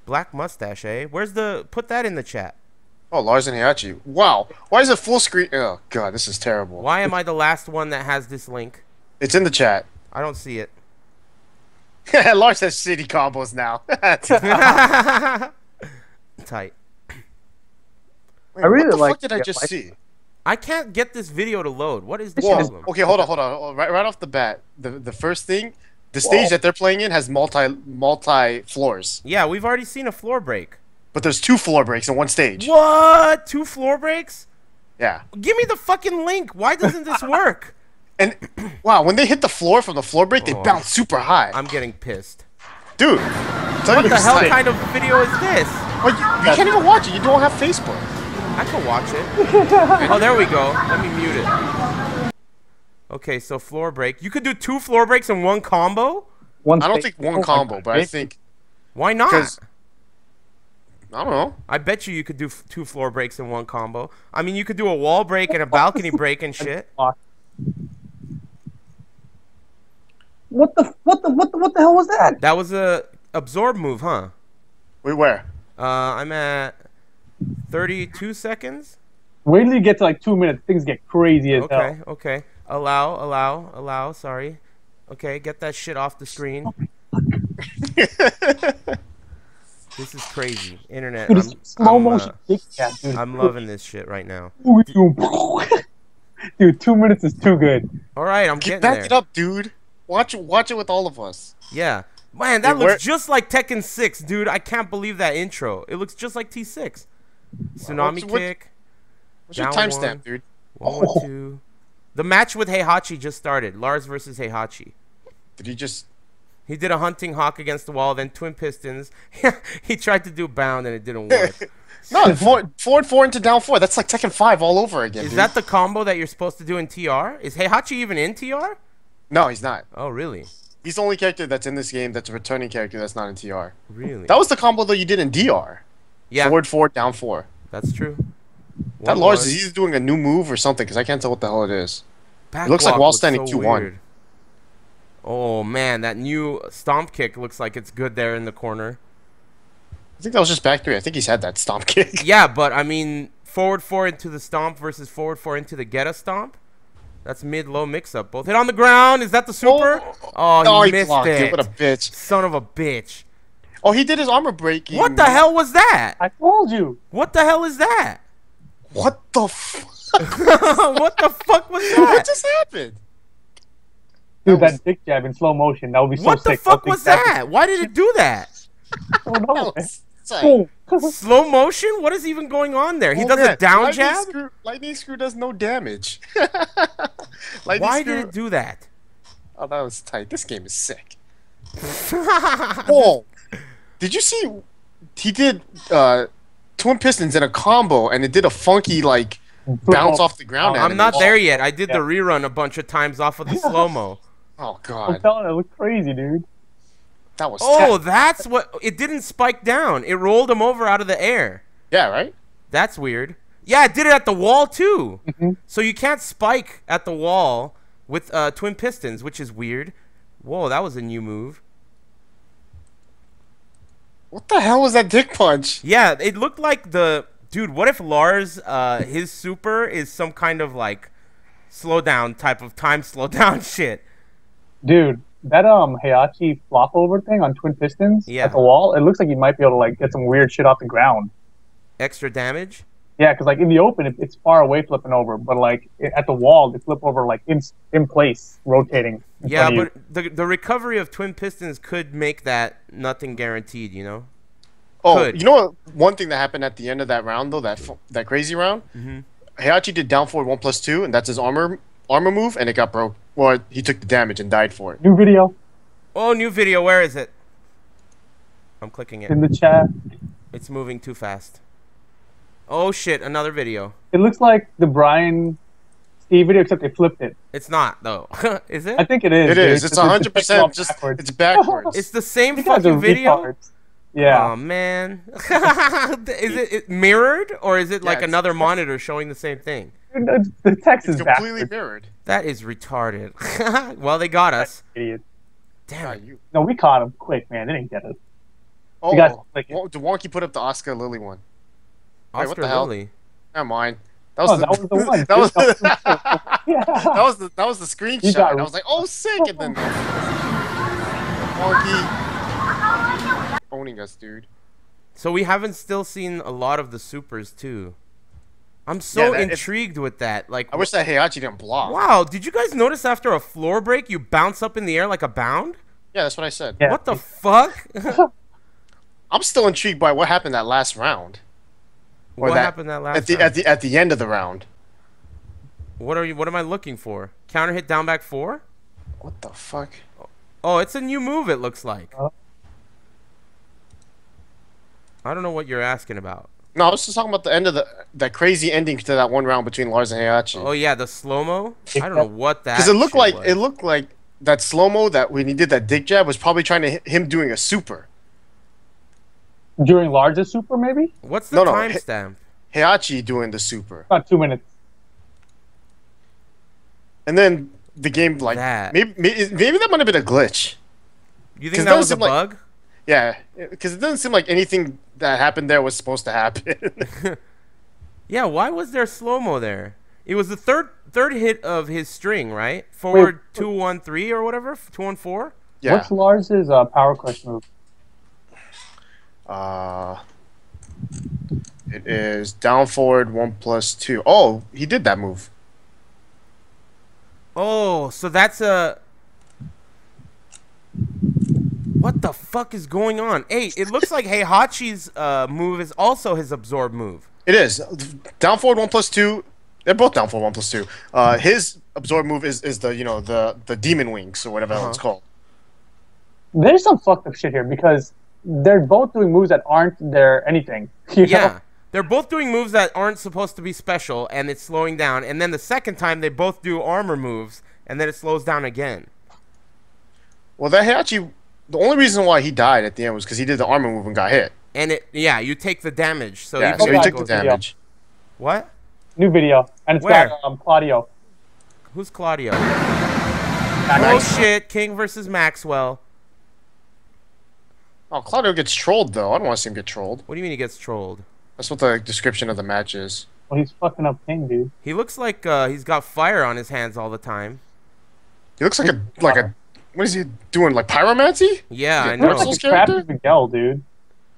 Black mustache, eh? Where's the? Put that in the chat. Oh, Lars and Heihachi. Wow. Why is it full screen? Oh, God, this is terrible. Why am I the last one that has this link? It's in the chat. I don't see it. Lars has shitty combos now. Tight. Wait, I really what the like fuck did I the just light- see? I can't get this video to load. What is the Whoa. problem? Okay, hold on. Right off the bat, the first thing, the stage that they're playing in has multi floors, Yeah, we've already seen a floor break. but there's 2 floor breaks in one stage. What? 2 floor breaks? Yeah. Give me the fucking link. Why doesn't this work? And wow, when they hit the floor from the floor break, they Oh. bounce super high. I'm getting pissed. Dude, What the hell kind of video is this? You can't even watch it. You don't have Facebook. I can watch it. Oh, there we go. Let me mute it. Okay, so floor break. You could do 2 floor breaks in one combo? One I don't stage. think one Oh my combo, God, but I think Why not? because I don't know. I bet you could do 2 floor breaks in one combo. I mean, you could do a wall break and a balcony break and shit. What the hell was that? That was a absorb move, huh? Wait, where? I'm at 32 seconds. Wait till you get to like 2 minutes. Things get crazy as hell. Okay, okay. Allow. Sorry. Okay, get that shit off the screen. This is crazy. Internet. Dude, slow motion dick jab, dude. I'm loving this shit right now. Dude, 2 minutes is too good. All right, I'm getting Back there. it up, dude. Watch it with all of us. Yeah. Man, that looks just like Tekken 6, dude. I can't believe that intro. It looks just like T6. Tsunami kick. What's your timestamp, dude? 1, 2. The match with Heihachi just started. Lars versus Heihachi. Did he just... He did a hunting hawk against the wall, then twin pistons. He tried to do bound and it didn't work. No, forward 4 into down 4. That's like Tekken 5 all over again. Is dude. that the combo that you're supposed to do in TR? Is Heihachi even in TR? No, he's not. Oh, really? He's the only character that's in this game that's a returning character that's not in TR. Really? That was the combo that you did in DR. Yeah. Forward 4, down 4. That's true. That Lars, he's doing a new move or something, because I can't tell what the hell it is. It looks like wall standing so 2-1. weird. Oh, man, that new stomp kick looks like it's good there in the corner. I think that was just back 3. I think he's had that stomp kick. Yeah, but, I mean, forward 4 into the stomp versus forward 4 into the get a stomp? That's mid-low mix-up. Both hit on the ground. Is that the super? Oh, he missed blocked it. What a bitch. Son of a bitch. Oh, he did his armor breaking. What the hell was that? I told you. What the hell is that? What the fuck? What the fuck was that? What just happened? Dude, that dick jab in slow motion, that would be so What the sick. fuck was that? Why did it do that? I don't know. Sick. Slow motion? What is even going on there? He does a down jab? Lightning screw does no damage. Why did it do that? Oh, that was tight. This game is sick. Whoa. Did you see? He did twin pistons in a combo, and it did a funky, like, bounce off the ground. I'm not there yet. I did the rerun a bunch of times off of the slow-mo. Oh, I'm God. telling you, it looked crazy, dude. That was Oh, that's what... It didn't spike down. It rolled him over out of the air. Yeah, right? That's weird. Yeah, it did it at the wall, too. Mm-hmm. So you can't spike at the wall with twin pistons, which is weird. Whoa, that was a new move. What the hell was that dick punch? Yeah, it looked like the... Dude, what if Lars, his super is some kind of, like, slowdown type of time slowdown shit? Dude, that Heihachi flop over thing on twin pistons at the wall, it looks like you might be able to like get some weird shit off the ground. Extra damage? Yeah, because like in the open, it's far away flipping over, but like at the wall, they flip over like in place, rotating. Yeah, but the recovery of twin pistons could make that nothing guaranteed, you know? Oh, Could. you know what? One thing that happened at the end of that round, though, that crazy round, Heihachi did down forward 1+2, and that's his armor move, and it got broke. Well, he took the damage and died for it. New video Oh, new video. Where is it? I'm clicking it. in the chat. It's moving too fast. Oh, shit. Another video. It looks like the Brian Steve video, except they flipped it. It's not, though. Is it? I think it is. It dude. is. It's 100% just backwards. it's backwards. It's the same You guys fucking are video? retards. Yeah. Oh, man. Is it mirrored, or is it like it's- another monitor showing the same thing? The text It's is completely backwards. mirrored. That is retarded. Well, they got us. Idiot. Damn it. You. No, we caught him quick, man. They didn't get us. Oh, You guys click it. did Wonky put up the Oscar Lily one? Wait, what Oscar the hell? Lily. Never mind. That Oh, that was the one. that was Yeah. that was the You screenshot. got And I was like, oh, sick, and then Wonky owning us, dude. So we haven't still seen a lot of the supers, too. I'm so Yeah, intrigued with that. Like, I wish that Heihachi didn't block. wow, did you guys notice after a floor break, you bounce up in the air like a bound? Yeah, that's what I said. Yeah. What the fuck? I'm still intrigued by what happened that last round. Or What that- happened that last at the end of the round. What am I looking for? Counter hit down back 4? What the fuck? Oh, it's a new move, it looks like. Oh. I don't know what you're asking about. No, I was just talking about the end of that crazy ending to that one round between Lars and Heihachi. Oh yeah, the slow-mo? I don't know what that Because it looked shit like was. that slow mo that when he did that dick jab was probably trying to hit him doing a super. During largest super, maybe What's the No, no. timestamp? Heihachi doing the super, about 2 minutes. and then the game like That. maybe that might have been a glitch. You 'Cause think it that was a doesn't seem like- bug? Yeah, because it doesn't seem like anything that happened there was supposed to happen. Yeah, why was there slow-mo there? It was the third hit of his string, right? Forward 2-1-3 or whatever, 2-1-4. Yeah. What's Lars's power crush move? It is down forward 1+2. Oh, he did that move. Oh, so that's a... What the fuck is going on? Hey, it looks like Heihachi's move is also his absorb move. It is down forward 1+2. They're both down forward 1+2. His absorb move is the demon wings or whatever it's called. There's some fucked up shit here because they're both doing moves that aren't their anything. You Yeah. know? They're both doing moves that aren't supposed to be special, and it's slowing down. And then the second time, they both do armor moves, and then it slows down again. Well, that Heihachi, the only reason why he died at the end was because he did the armor move and got hit. And yeah, you take the damage. So Yeah, even so if he it took the goes- damage. What? New video, and it's Where? got Claudio. Who's Claudio? Max. Oh shit! King versus Maxwell. Oh, Claudio gets trolled though. I don't want to see him get trolled. What do you mean he gets trolled? That's what the description of the match is. Well, he's fucking up King, dude. He looks like he's got fire on his hands all the time. He looks like a what is he doing? Like pyromancy? Yeah, I Yeah, know. Looks like Dark a Souls crappy character? Miguel, dude.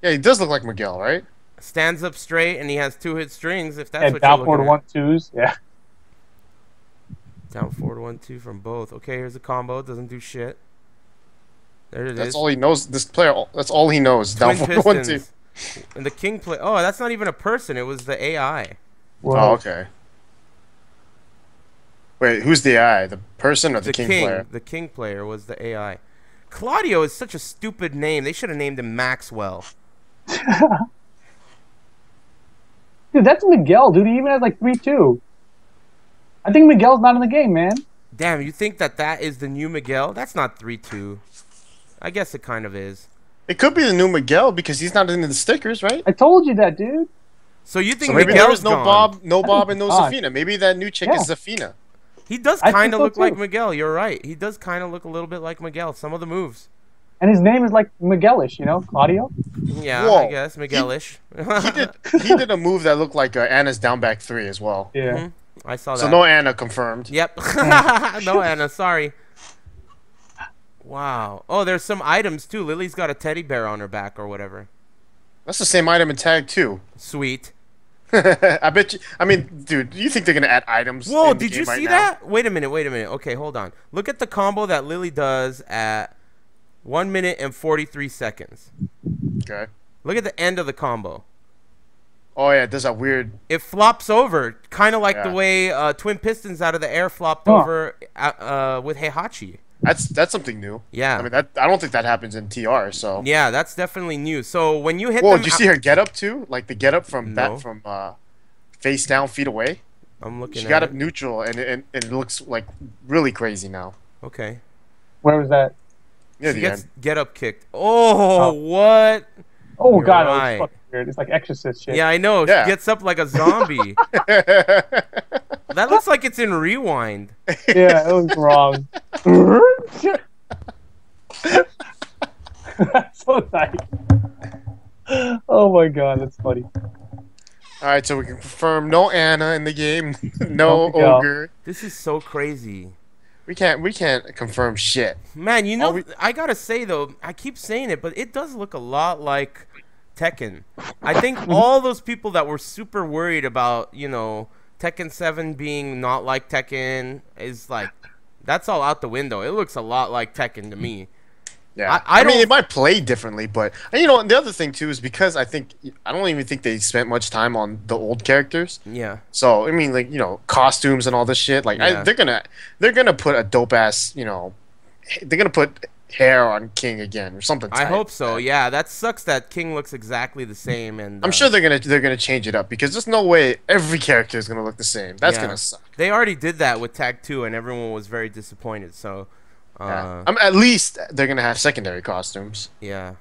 Yeah, he does look like Miguel, right? Stands up straight and he has 2-hit strings. If that's And what you're downward looking at. 1-2s. Yeah. Down forward 1-2 from both. Okay, here's a combo. Doesn't do shit. There it is. That's all he knows. This player, that's all he knows. Down Twin for 1-2. Pistons. And the King play. Oh, that's not even a person. It was the AI. Whoa. Oh, okay. Wait, who's the AI? The person or the king player? The King player was the AI. Claudio is such a stupid name. They should have named him Maxwell. Dude, that's Miguel, dude. He even has like 3-2. I think Miguel's not in the game, man. Damn, you think that is the new Miguel? That's not 3-2. I guess it kind of is. It could be the new Miguel because he's not into the stickers, right? I told you that, dude. So you think So maybe Miguel's there is no gone? Bob, and no gone. Zafina. Maybe that new chick Yeah. is Zafina. He does I think kind of so, look like too. Miguel. You're right. He does kind of look a little bit like Miguel. Some of the moves. And his name is like Miguelish, you know? Claudio? Yeah, Whoa. I guess Miguelish. He did a move that looked like Anna's down back 3 as well. Yeah. Mhm. I saw that. So no Anna confirmed. Yep. No, Anna. Sorry. Wow. Oh, there's some items too. Lily's got a teddy bear on her back or whatever. That's the same item in tag 2. Sweet. I bet you. I mean, dude, do you think they're gonna add items? Whoa, in the did you game right see now? that? Wait a minute. Okay, hold on. Look at the combo that Lily does at 1 minute and 43 seconds. Okay. Look at the end of the combo. Oh yeah, there's that weird. It flops over, kind of like the Yeah. way Twin Pistons out of the air flopped Huh. over with Heihachi. That's something new. Yeah. I mean, I don't think that happens in TR. So. Yeah, that's definitely new. So when you hit Whoa, them, did you see her get up too? Like the get up from No. face down, feet away. I'm looking She at got it. up neutral, and it looks like really crazy now. Okay. Where was that? Near She the gets end. get up kicked. Oh, what? Oh, You're God. It right. was fucking weird. It's like Exorcist shit. Yeah, I know. Yeah. She gets up like a zombie. That looks like it's in Rewind. Yeah, it was wrong. That's so tight. Oh my God, that's funny. All right, so we can confirm no Anna in the game, no No Miguel. ogre. This is so crazy. We can't confirm shit. Man, you know, we- I gotta say though, I keep saying it, but it does look a lot like Tekken. I think all those people that were super worried about, Tekken 7 being not like Tekken is like, that's all out the window. It looks a lot like Tekken to me. Yeah, I mean, don't- it might play differently, but and the other thing too is because I don't even think they spent much time on the old characters. Yeah. So I mean, like costumes and all this shit. Like Yeah. they're gonna put a dope ass they're gonna put hair on King again or something. I tight. hope so. Yeah, that sucks that King looks exactly the same, and I'm sure they're gonna change it up because there's no way every character is gonna look the same. That's Yeah. gonna suck. they already did that with Tag 2, and everyone was very disappointed. So, Yeah. At least they're gonna have secondary costumes. yeah.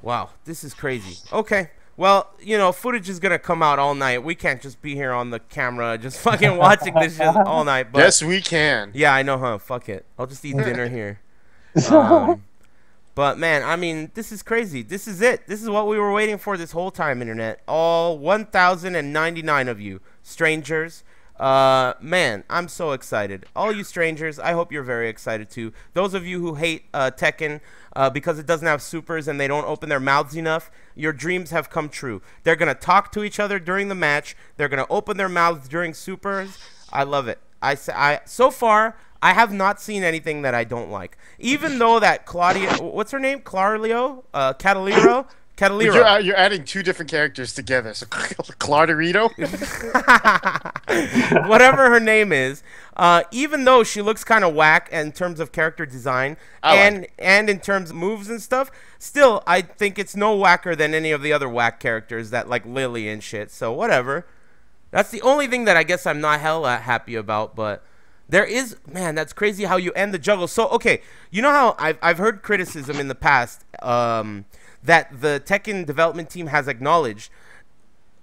Wow, this is crazy. Okay. Well, you know, footage is gonna come out all night. We can't just be here on the camera just fucking watching this shit all night. But Yes, we can. yeah, I know, huh? Fuck it. I'll just eat dinner here. But man, I mean, this is crazy. This is it. This is what we were waiting for this whole time, internet. All 1,099 of you, strangers. Man, I'm so excited. All you strangers, I hope you're very excited too. Those of you who hate Tekken because it doesn't have supers and they don't open their mouths enough, your dreams have come true. They're gonna talk to each other during the match. They're gonna open their mouths during supers. I love it. So far, I have not seen anything that I don't like. Even though that Claudia, what's her name? Cataliro? Cataliro. You're adding two different characters together. So Clarderito? Whatever her name is. Even though she looks kind of whack in terms of character design and in terms of moves and stuff, still, I think it's no whacker than any of the other whack characters that like Lily and shit. So whatever. That's the only thing that I guess I'm not hella happy about, but there is, man, that's crazy how you end the juggle. So, okay, you know how I've heard criticism in the past that the Tekken development team has acknowledged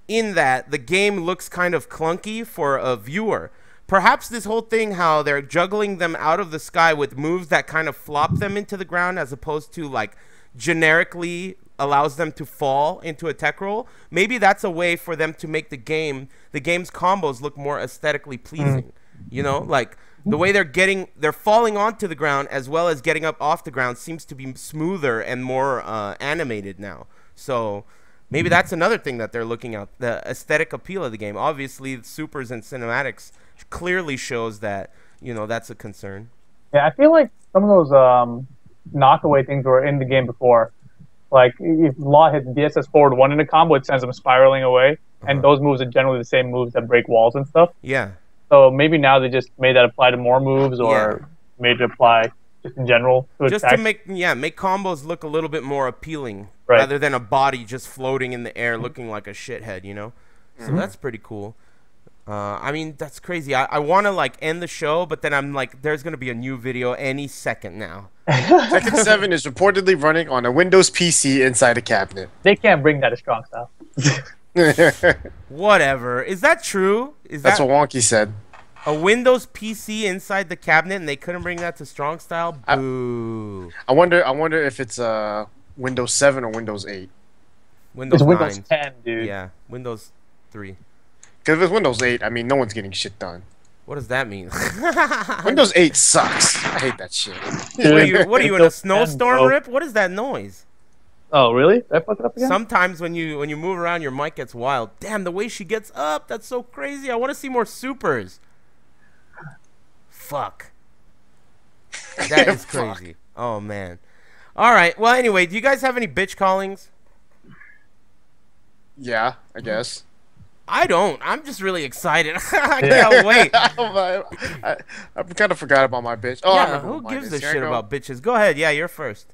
in that the game looks kind of clunky for a viewer. Perhaps this whole thing, how they're juggling them out of the sky with moves that kind of flop them into the ground as opposed to, like, generically allows them to fall into a tech roll. Maybe that's a way for them to make the game's combos look more aesthetically pleasing. You know, like the way they're falling onto the ground as well as getting up off the ground seems to be smoother and more animated now. So maybe that's another thing that they're looking at, the aesthetic appeal of the game. Obviously, the supers and cinematics clearly shows that, you know, that's a concern. Yeah, I feel like some of those knockaway things were in the game before. Like, if Law hits DSS forward one in a combo, it sends them spiraling away. And those moves are generally the same moves that break walls and stuff. Yeah. So maybe now they just made that apply to more moves or made it apply just in general to just attacks. to make combos look a little bit more appealing rather than a body just floating in the air looking like a shithead, you know? So that's pretty cool. I mean, that's crazy. I want to, like, end the show, but then I'm like, there's going to be a new video any second now. Tekken 7 is reportedly running on a Windows PC inside a cabinet. They can't bring that to strong style. Whatever. Is that true? That's what Wonky said. A Windows PC inside the cabinet and they couldn't bring that to strong style? Boo. I wonder if it's Windows 7 or Windows 8. Windows It's 9. Windows 10, dude. Yeah, Windows 3. Because if it's Windows 8, I mean, no one's getting shit done. What does that mean? Windows 8 sucks. I hate that shit. What are you in a snowstorm, Rip? What is that noise? Oh, really? Did I fuck it up again? Sometimes when you move around, your mic gets wild. Damn, the way she gets up, that's so crazy. I want to see more supers. Fuck. That is crazy. Oh, man. All right. Well, anyway, do you guys have any bitch callings? Yeah, I guess. I don't. I'm just really excited. I can't wait. I kind of forgot about my bitch. Oh, yeah, who gives a shit about bitches? Go ahead. Yeah, you're first.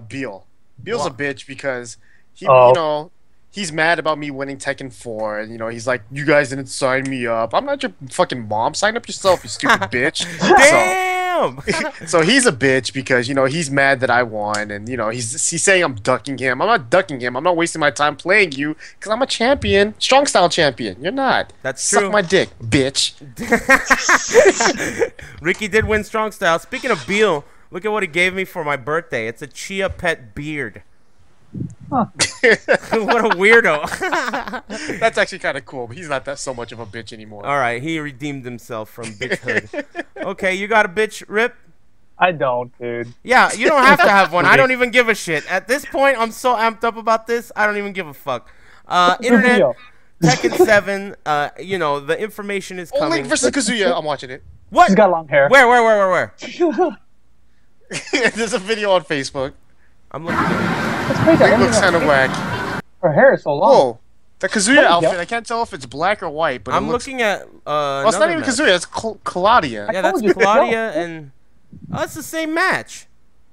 Beal. Beal's a bitch because he, you know, he's mad about me winning Tekken 4, and you know, he's like, "You guys didn't sign me up. I'm not your fucking mom. Sign up yourself, you stupid bitch." Damn. So he's a bitch because you know he's mad that I won, and you know he's saying I'm ducking him. I'm not ducking him. I'm not wasting my time playing you because I'm a champion, strong style champion. You're not. That's true. Suck my dick, bitch. Ricky did win strong style. Speaking of Beal, look at what he gave me for my birthday. It's a Chia Pet beard. Huh. What a weirdo. That's actually kind of cool, but he's not that so much of a bitch anymore. All right, he redeemed himself from bitchhood. Okay, you got a bitch, Rip? I don't, dude. Yeah, you don't have to have one. I don't even give a shit. At this point, I'm so amped up about this, I don't even give a fuck. Internet, Tekken 7, you know, the information is coming. Link versus Kazuya, I'm watching it. What? She's got long hair. Where? There's a video on Facebook. I'm looking at it. That's crazy. It looks kind of whack. Her hair is so long. Whoa. The Kazuya outfit, I can't tell if it's black or white, but I'm looking at well, it's not even Kazuya, it's Claudia. Yeah, that's Claudia and... Oh, it's the same match.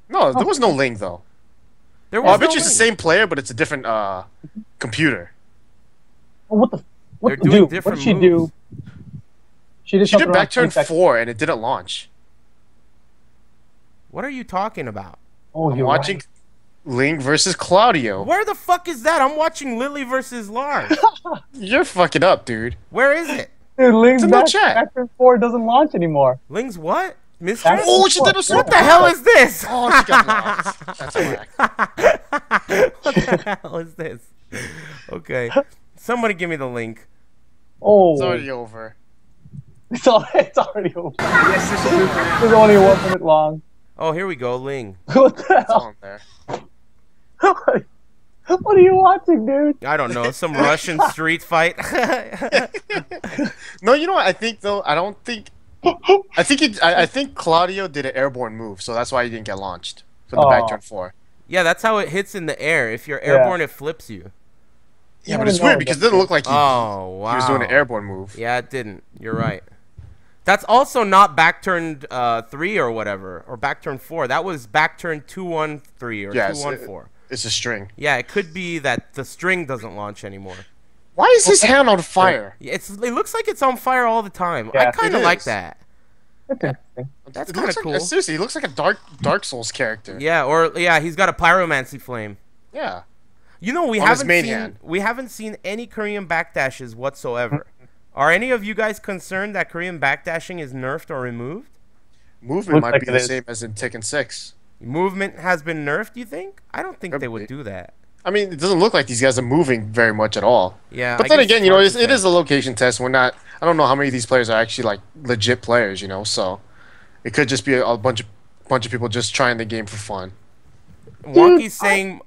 No, there was no Ling, though. There was I bet you it's the same player, but it's a different computer. Oh, what the... They're doing different What did she moves. do? She did back turn 4, and it didn't launch. What are you talking about? Oh, I'm watching Ling versus Claudio. Where the fuck is that? I'm watching Lily versus Lars. You're fucking up, dude. Where is it? Dude, Link's It's in the chat. Backturn 4 doesn't launch anymore. Ling's what? Mistress? Oh, she did a What the hell is this? Oh, she got lost. That's whack. What the hell is this? Okay. Somebody give me the link. Oh, It's already over. it's already over. It's only 1 minute long. Oh, here we go, Ling. What the It's hell? on there. What are you watching, dude? I don't know, some Russian street fight. No, you know what? I think though. I don't think. I think Claudio did an airborne move, so that's why he didn't get launched for the back turn 4. Yeah, that's how it hits in the air. If you're airborne, it flips you. Yeah, but it's weird because it didn't look like he was doing an airborne move. Yeah, it didn't. You're right. That's also not back turned 3 or whatever, or back turn 4. That was back turn 2-1-3 or 2-1-4. It's a string. Yeah, it could be that the string doesn't launch anymore. Why is his hand on fire? It looks like it's on fire all the time. Yeah, I kind of it like is. that. That's interesting. That's It kind looks of like, cool. seriously, he looks like a Dark Souls character. Yeah, or yeah, he's got a pyromancy flame. Yeah. You know, we On his haven't main seen hand. we haven't seen any Korean backdashes whatsoever. Are any of you guys concerned that Korean backdashing is nerfed or removed? Movement Looks might like be it the is. same as in Tekken 6. Movement has been nerfed, you think? I don't think they would do that. I mean, it doesn't look like these guys are moving very much at all. Yeah. But I then guess again, it's you know, hard it to say. is a location test. We're not. I don't know how many of these players are actually like legit players. You know, so it could just be a bunch of people just trying the game for fun. Wonky's saying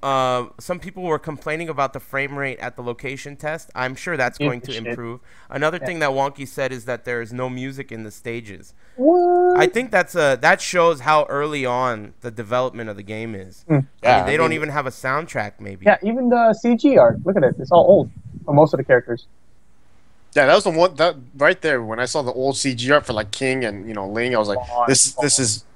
some people were complaining about the frame rate at the location test. I'm sure that's going to Shit. improve. Another thing that Wonky said is that there is no music in the stages. What? I think that shows how early on the development of the game is. I mean, they don't even have a soundtrack, maybe. Yeah, even the CG art. Look at it. It's all old for most of the characters. Yeah, that was the one that right there when I saw the old CG art for like King and Ling. I was like,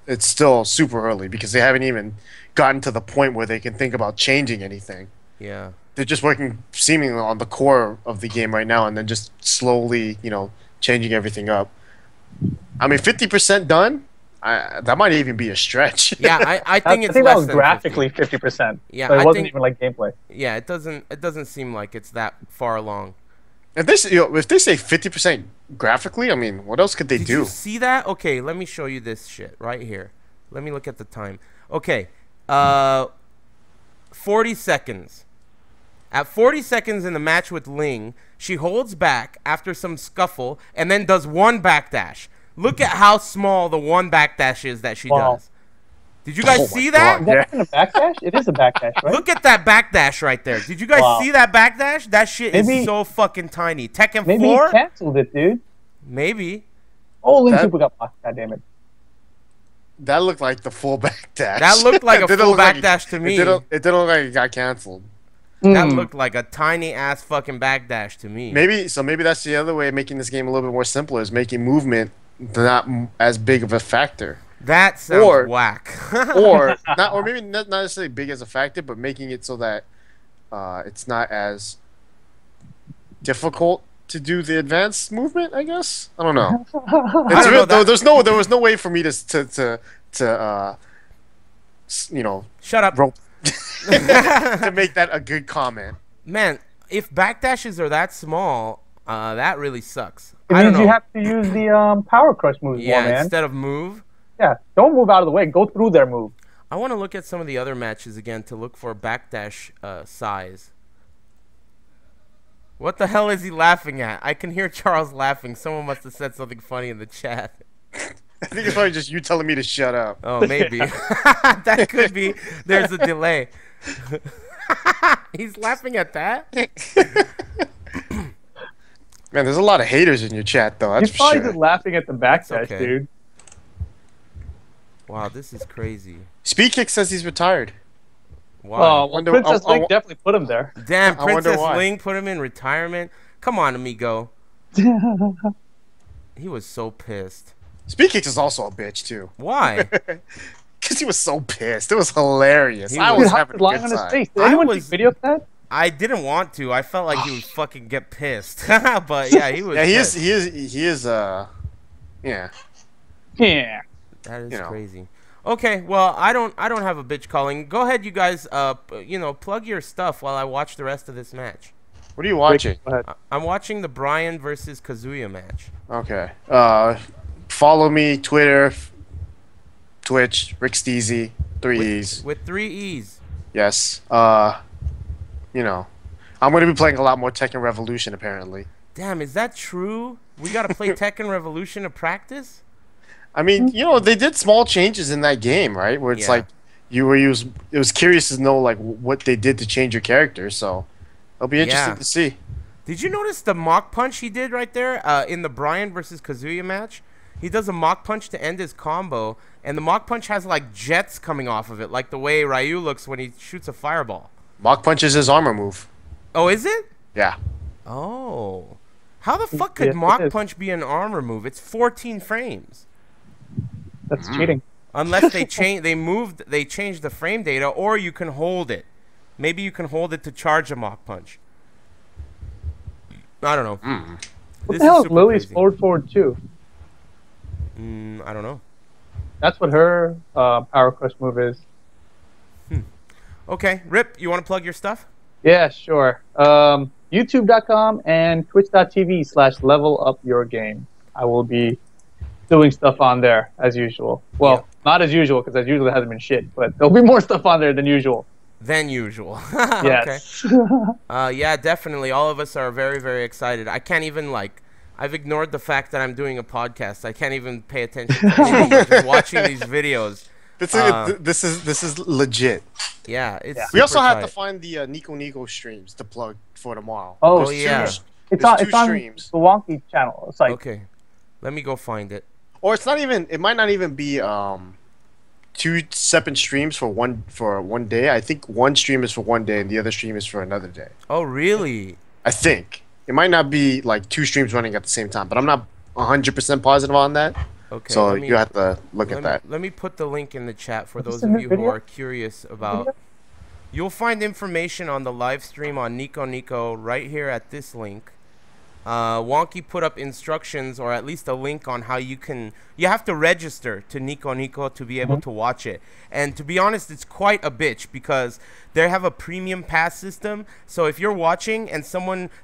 it's still super early because they haven't even gotten to the point where they can think about changing anything. Yeah. They're just working seemingly on the core of the game right now, and then just slowly, changing everything up. I mean, 50% done. That might even be a stretch. Yeah, I think it's I think less that was than graphically 50%. Yeah, so it I wasn't think- even like gameplay. Yeah, it doesn't seem like it's that far along. If they say 50% graphically, I mean, what else could they Did do? you see that? Okay, let me show you this shit right here. Let me look at the time. Okay, 40 seconds. At 40 seconds in the match with Ling, she holds back after some scuffle and then does one backdash. Look at how small the one backdash is that she Wow. does. Did you guys Oh my see that? Is that even a backdash? It is a backdash, right? Look at that backdash right there. Did you guys Wow. see that backdash? That shit Maybe- is so fucking tiny. Tekken Maybe 4? he canceled it, dude. Maybe. Oh, Link That- Super got blocked. God damn it. That looked like the full backdash. That looked like a It didn't full look like backdash to me. It didn't look like it got canceled. That Hmm. looked like a tiny ass fucking backdash to me. Maybe that's the other way of making this game a little bit more simpler is making movement not as big of a factor, That sounds Or- whack. or maybe not necessarily big as a factor, but making it so that it's not as difficult to do the advanced movement. I guess I don't know. I don't know that- There was no way for me to Shut up. rope to make that a good comment. Man, if backdashes are that small, that really sucks. It I don't means know. you have to use the power crush moves yeah, more, man. instead of move. Yeah, don't move out of the way. Go through their move. I want to look at some of the other matches again to look for backdash size. What the hell is he laughing at? I can hear Charles laughing. Someone must have said something funny in the chat. I think it's probably just you telling me to shut up. Oh, maybe. That could be. There's a delay. He's laughing at that? Man, there's a lot of haters in your chat, though. That's He's for probably sure. just laughing at the backdash, okay. dude. Wow, this is crazy. Speedkick says he's retired. Wow. Oh, well, Wonder- Princess I- I- Link definitely put him there. Damn, I wonder Princess why. Ling put him in retirement. Come on, amigo. He was so pissed. Speedkick is also a bitch, too. Why? Because he was so pissed. It was hilarious. He I was- was Dude, how having a lying good on his time. face. Did I anyone was- take video of that? I didn't want to. I felt like he would fucking get pissed. But yeah, he was. Yeah, pissed. he is, yeah. Yeah. That is you know. crazy. Okay, well, I don't have a bitch calling. Go ahead, you guys. Plug your stuff while I watch the rest of this match. What are you watching? Go ahead. I'm watching the Bryan versus Kazuya match. Okay. Follow me, Twitter, Twitch, Rick Steezy, 3 E's. With 3 E's. Yes. You know, I'm gonna be playing a lot more Tekken Revolution apparently. Damn, is that true? We gotta play Tekken Revolution to practice? I mean, you know, they did small changes in that game, right? Where it's Yeah. like it was curious to know like what they did to change your character. So it'll be interesting Yeah. to see. Did you notice the mock punch he did right there in the Bryan versus Kazuya match? He does a mock punch to end his combo, and the mock punch has like jets coming off of it, like the way Ryu looks when he shoots a fireball. Mock Punch is his armor move. Oh, is it? Yeah. Oh. How the fuck could Yes, it mock is. punch be an armor move? It's 14 frames. That's cheating. Unless they changed the frame data, or you can hold it. Maybe you can hold it to charge a mock punch. I don't know. What This the hell is super Lily's crazy. forward 2? I don't know. That's what her power crush move is. Okay, Rip, you want to plug your stuff? Yeah, sure. YouTube.com and Twitch.tv/levelupyourgame. I will be doing stuff on there as usual. Well, not as usual because as usual there hasn't been shit, but there'll be more stuff on there than usual. Than usual. Yes. Okay. Yeah, definitely. All of us are very, very excited. I can't even I've ignored the fact that I'm doing a podcast. I can't even pay attention to anything but just watching these videos. This is legit. Yeah, it's. We also super have to tight. find the Nico streams to plug for tomorrow. Oh, There's yeah. It's there's on, two it's on the streams. Wonky channel. It's like, Okay, let me go find it. Or it's not even. It might not even be 2 separate streams for one day. I think one stream is for one day and the other stream is for another day. Oh, really? I think it might not be like 2 streams running at the same time, but I'm not 100% positive on that. Okay. So let me- you have to look let at me, that. Let me put the link in the chat for Is this those in of the you who video? are curious about. You'll find information on the live stream on Nico right here at this link. Wonky put up instructions, or at least a link on how you have to register to Nico to be able to watch it. And to be honest, it's quite a bitch because they have a premium pass system. So if you're watching and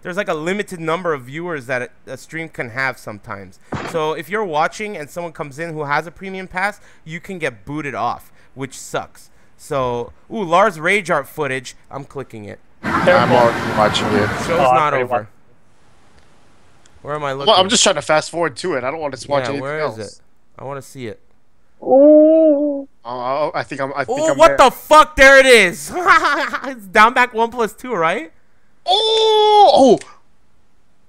there's like a limited number of viewers that a stream can have sometimes. So if you're watching and someone comes in who has a premium pass, you can get booted off, which sucks. So, Lars Rage Art footage. I'm clicking it. I'm already watching it. Show's Oh, not pretty over. much. Where am I looking? Well, I'm just trying to fast forward to it. I don't want to watch yeah, anything where else. is it? I want to see it. ooh. I think I'm. Oh, what the fuck? There it is. It's down back 1+2, right? Oh!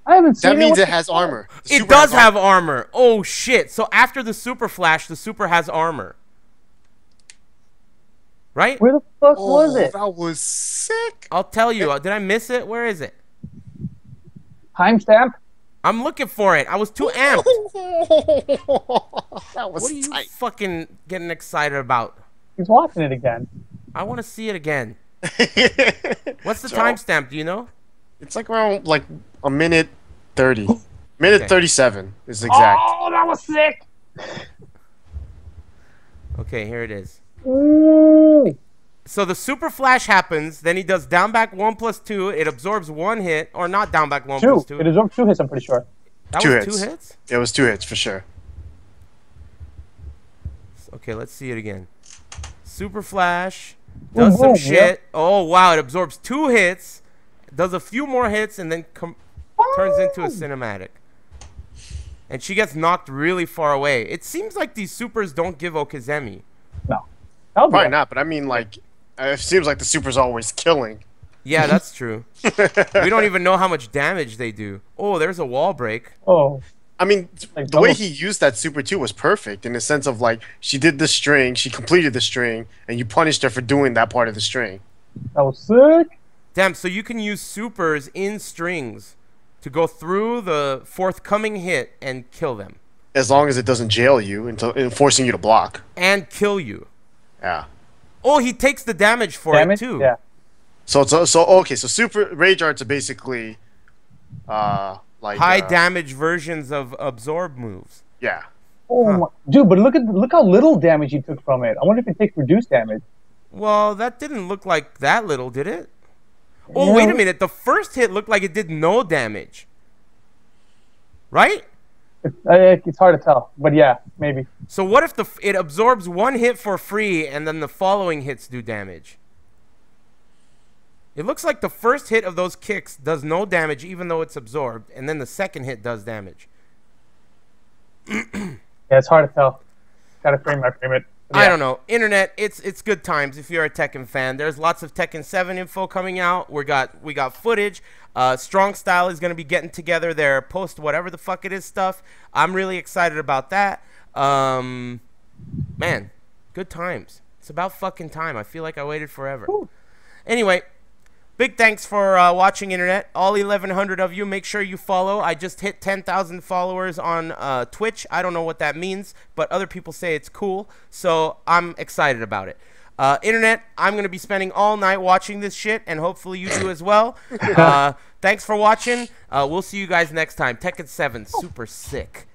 I haven't seen That means it. it has armor. The It super does has have armor. Oh shit! So after the super flash, the super has armor. Right? Where the fuck Oh, was it? that was sick. I'll tell you. Did I miss it? Where is it? Timestamp? I'm looking for it. I was too amped. That was What are you tight. fucking getting excited about? He's watching it again. I want to see it again. What's the So- timestamp? Do you know? It's like around like a minute 30. Minute Okay. 37 is exact. Oh, that was sick. Okay, here it is. Ooh. So the super flash happens, then he does down back 1+2. It absorbs 1 hit, or not down back 1+2. 2. It is 2 hits, I'm pretty sure. That Two was hits. 2 hits? It was 2 hits for sure. Okay, let's see it again. Super flash does Boom, some boom, shit. Oh wow, it absorbs 2 hits, does a few more hits, and then turns into a cinematic. And she gets knocked really far away. It seems like these supers don't give Okizemi. No. That was Probably right. not, but I mean, like, it seems like the super's always killing. Yeah, that's true. We don't even know how much damage they do. Oh, there's a wall break. Oh. I mean, Like the way double- he used that super 2 was perfect in the sense of, like, she did the string, she completed the string, and you punished her for doing that part of the string. That was sick. Damn, so you can use supers in strings to go through the forthcoming hit and kill them. As long as it doesn't jail you and forcing you to block. And kill you. Yeah. Oh, he takes the damage for Damage? it too. Yeah. So super rage arts are basically, like High damage versions of absorb moves. Yeah. Oh my, dude! But look how little damage he took from it. I wonder if it takes reduced damage. Well, that didn't look like that little, did it? Oh, wait a minute. The first hit looked like it did no damage. Right? It's hard to tell, but yeah, maybe. So what if it absorbs one hit for free and then the following hits do damage? It looks like the first hit of those kicks does no damage even though it's absorbed, and then the second hit does damage. Yeah, it's hard to tell. Gotta frame it. Yeah. I don't know. Internet, it's good times if you're a Tekken fan. There's lots of Tekken 7 info coming out. We got footage. Strong Style is gonna be getting together their post whatever the fuck it is stuff. I'm really excited about that. Man, good times. It's about fucking time. I feel like I waited forever. Ooh. Anyway, big thanks for watching, Internet. All 1,100 of you, make sure you follow. I just hit 10,000 followers on Twitch. I don't know what that means, but other people say it's cool, so I'm excited about it. Internet, I'm going to be spending all night watching this shit, and hopefully you do as well. Thanks for watching. We'll see you guys next time. Tekken 7, super sick.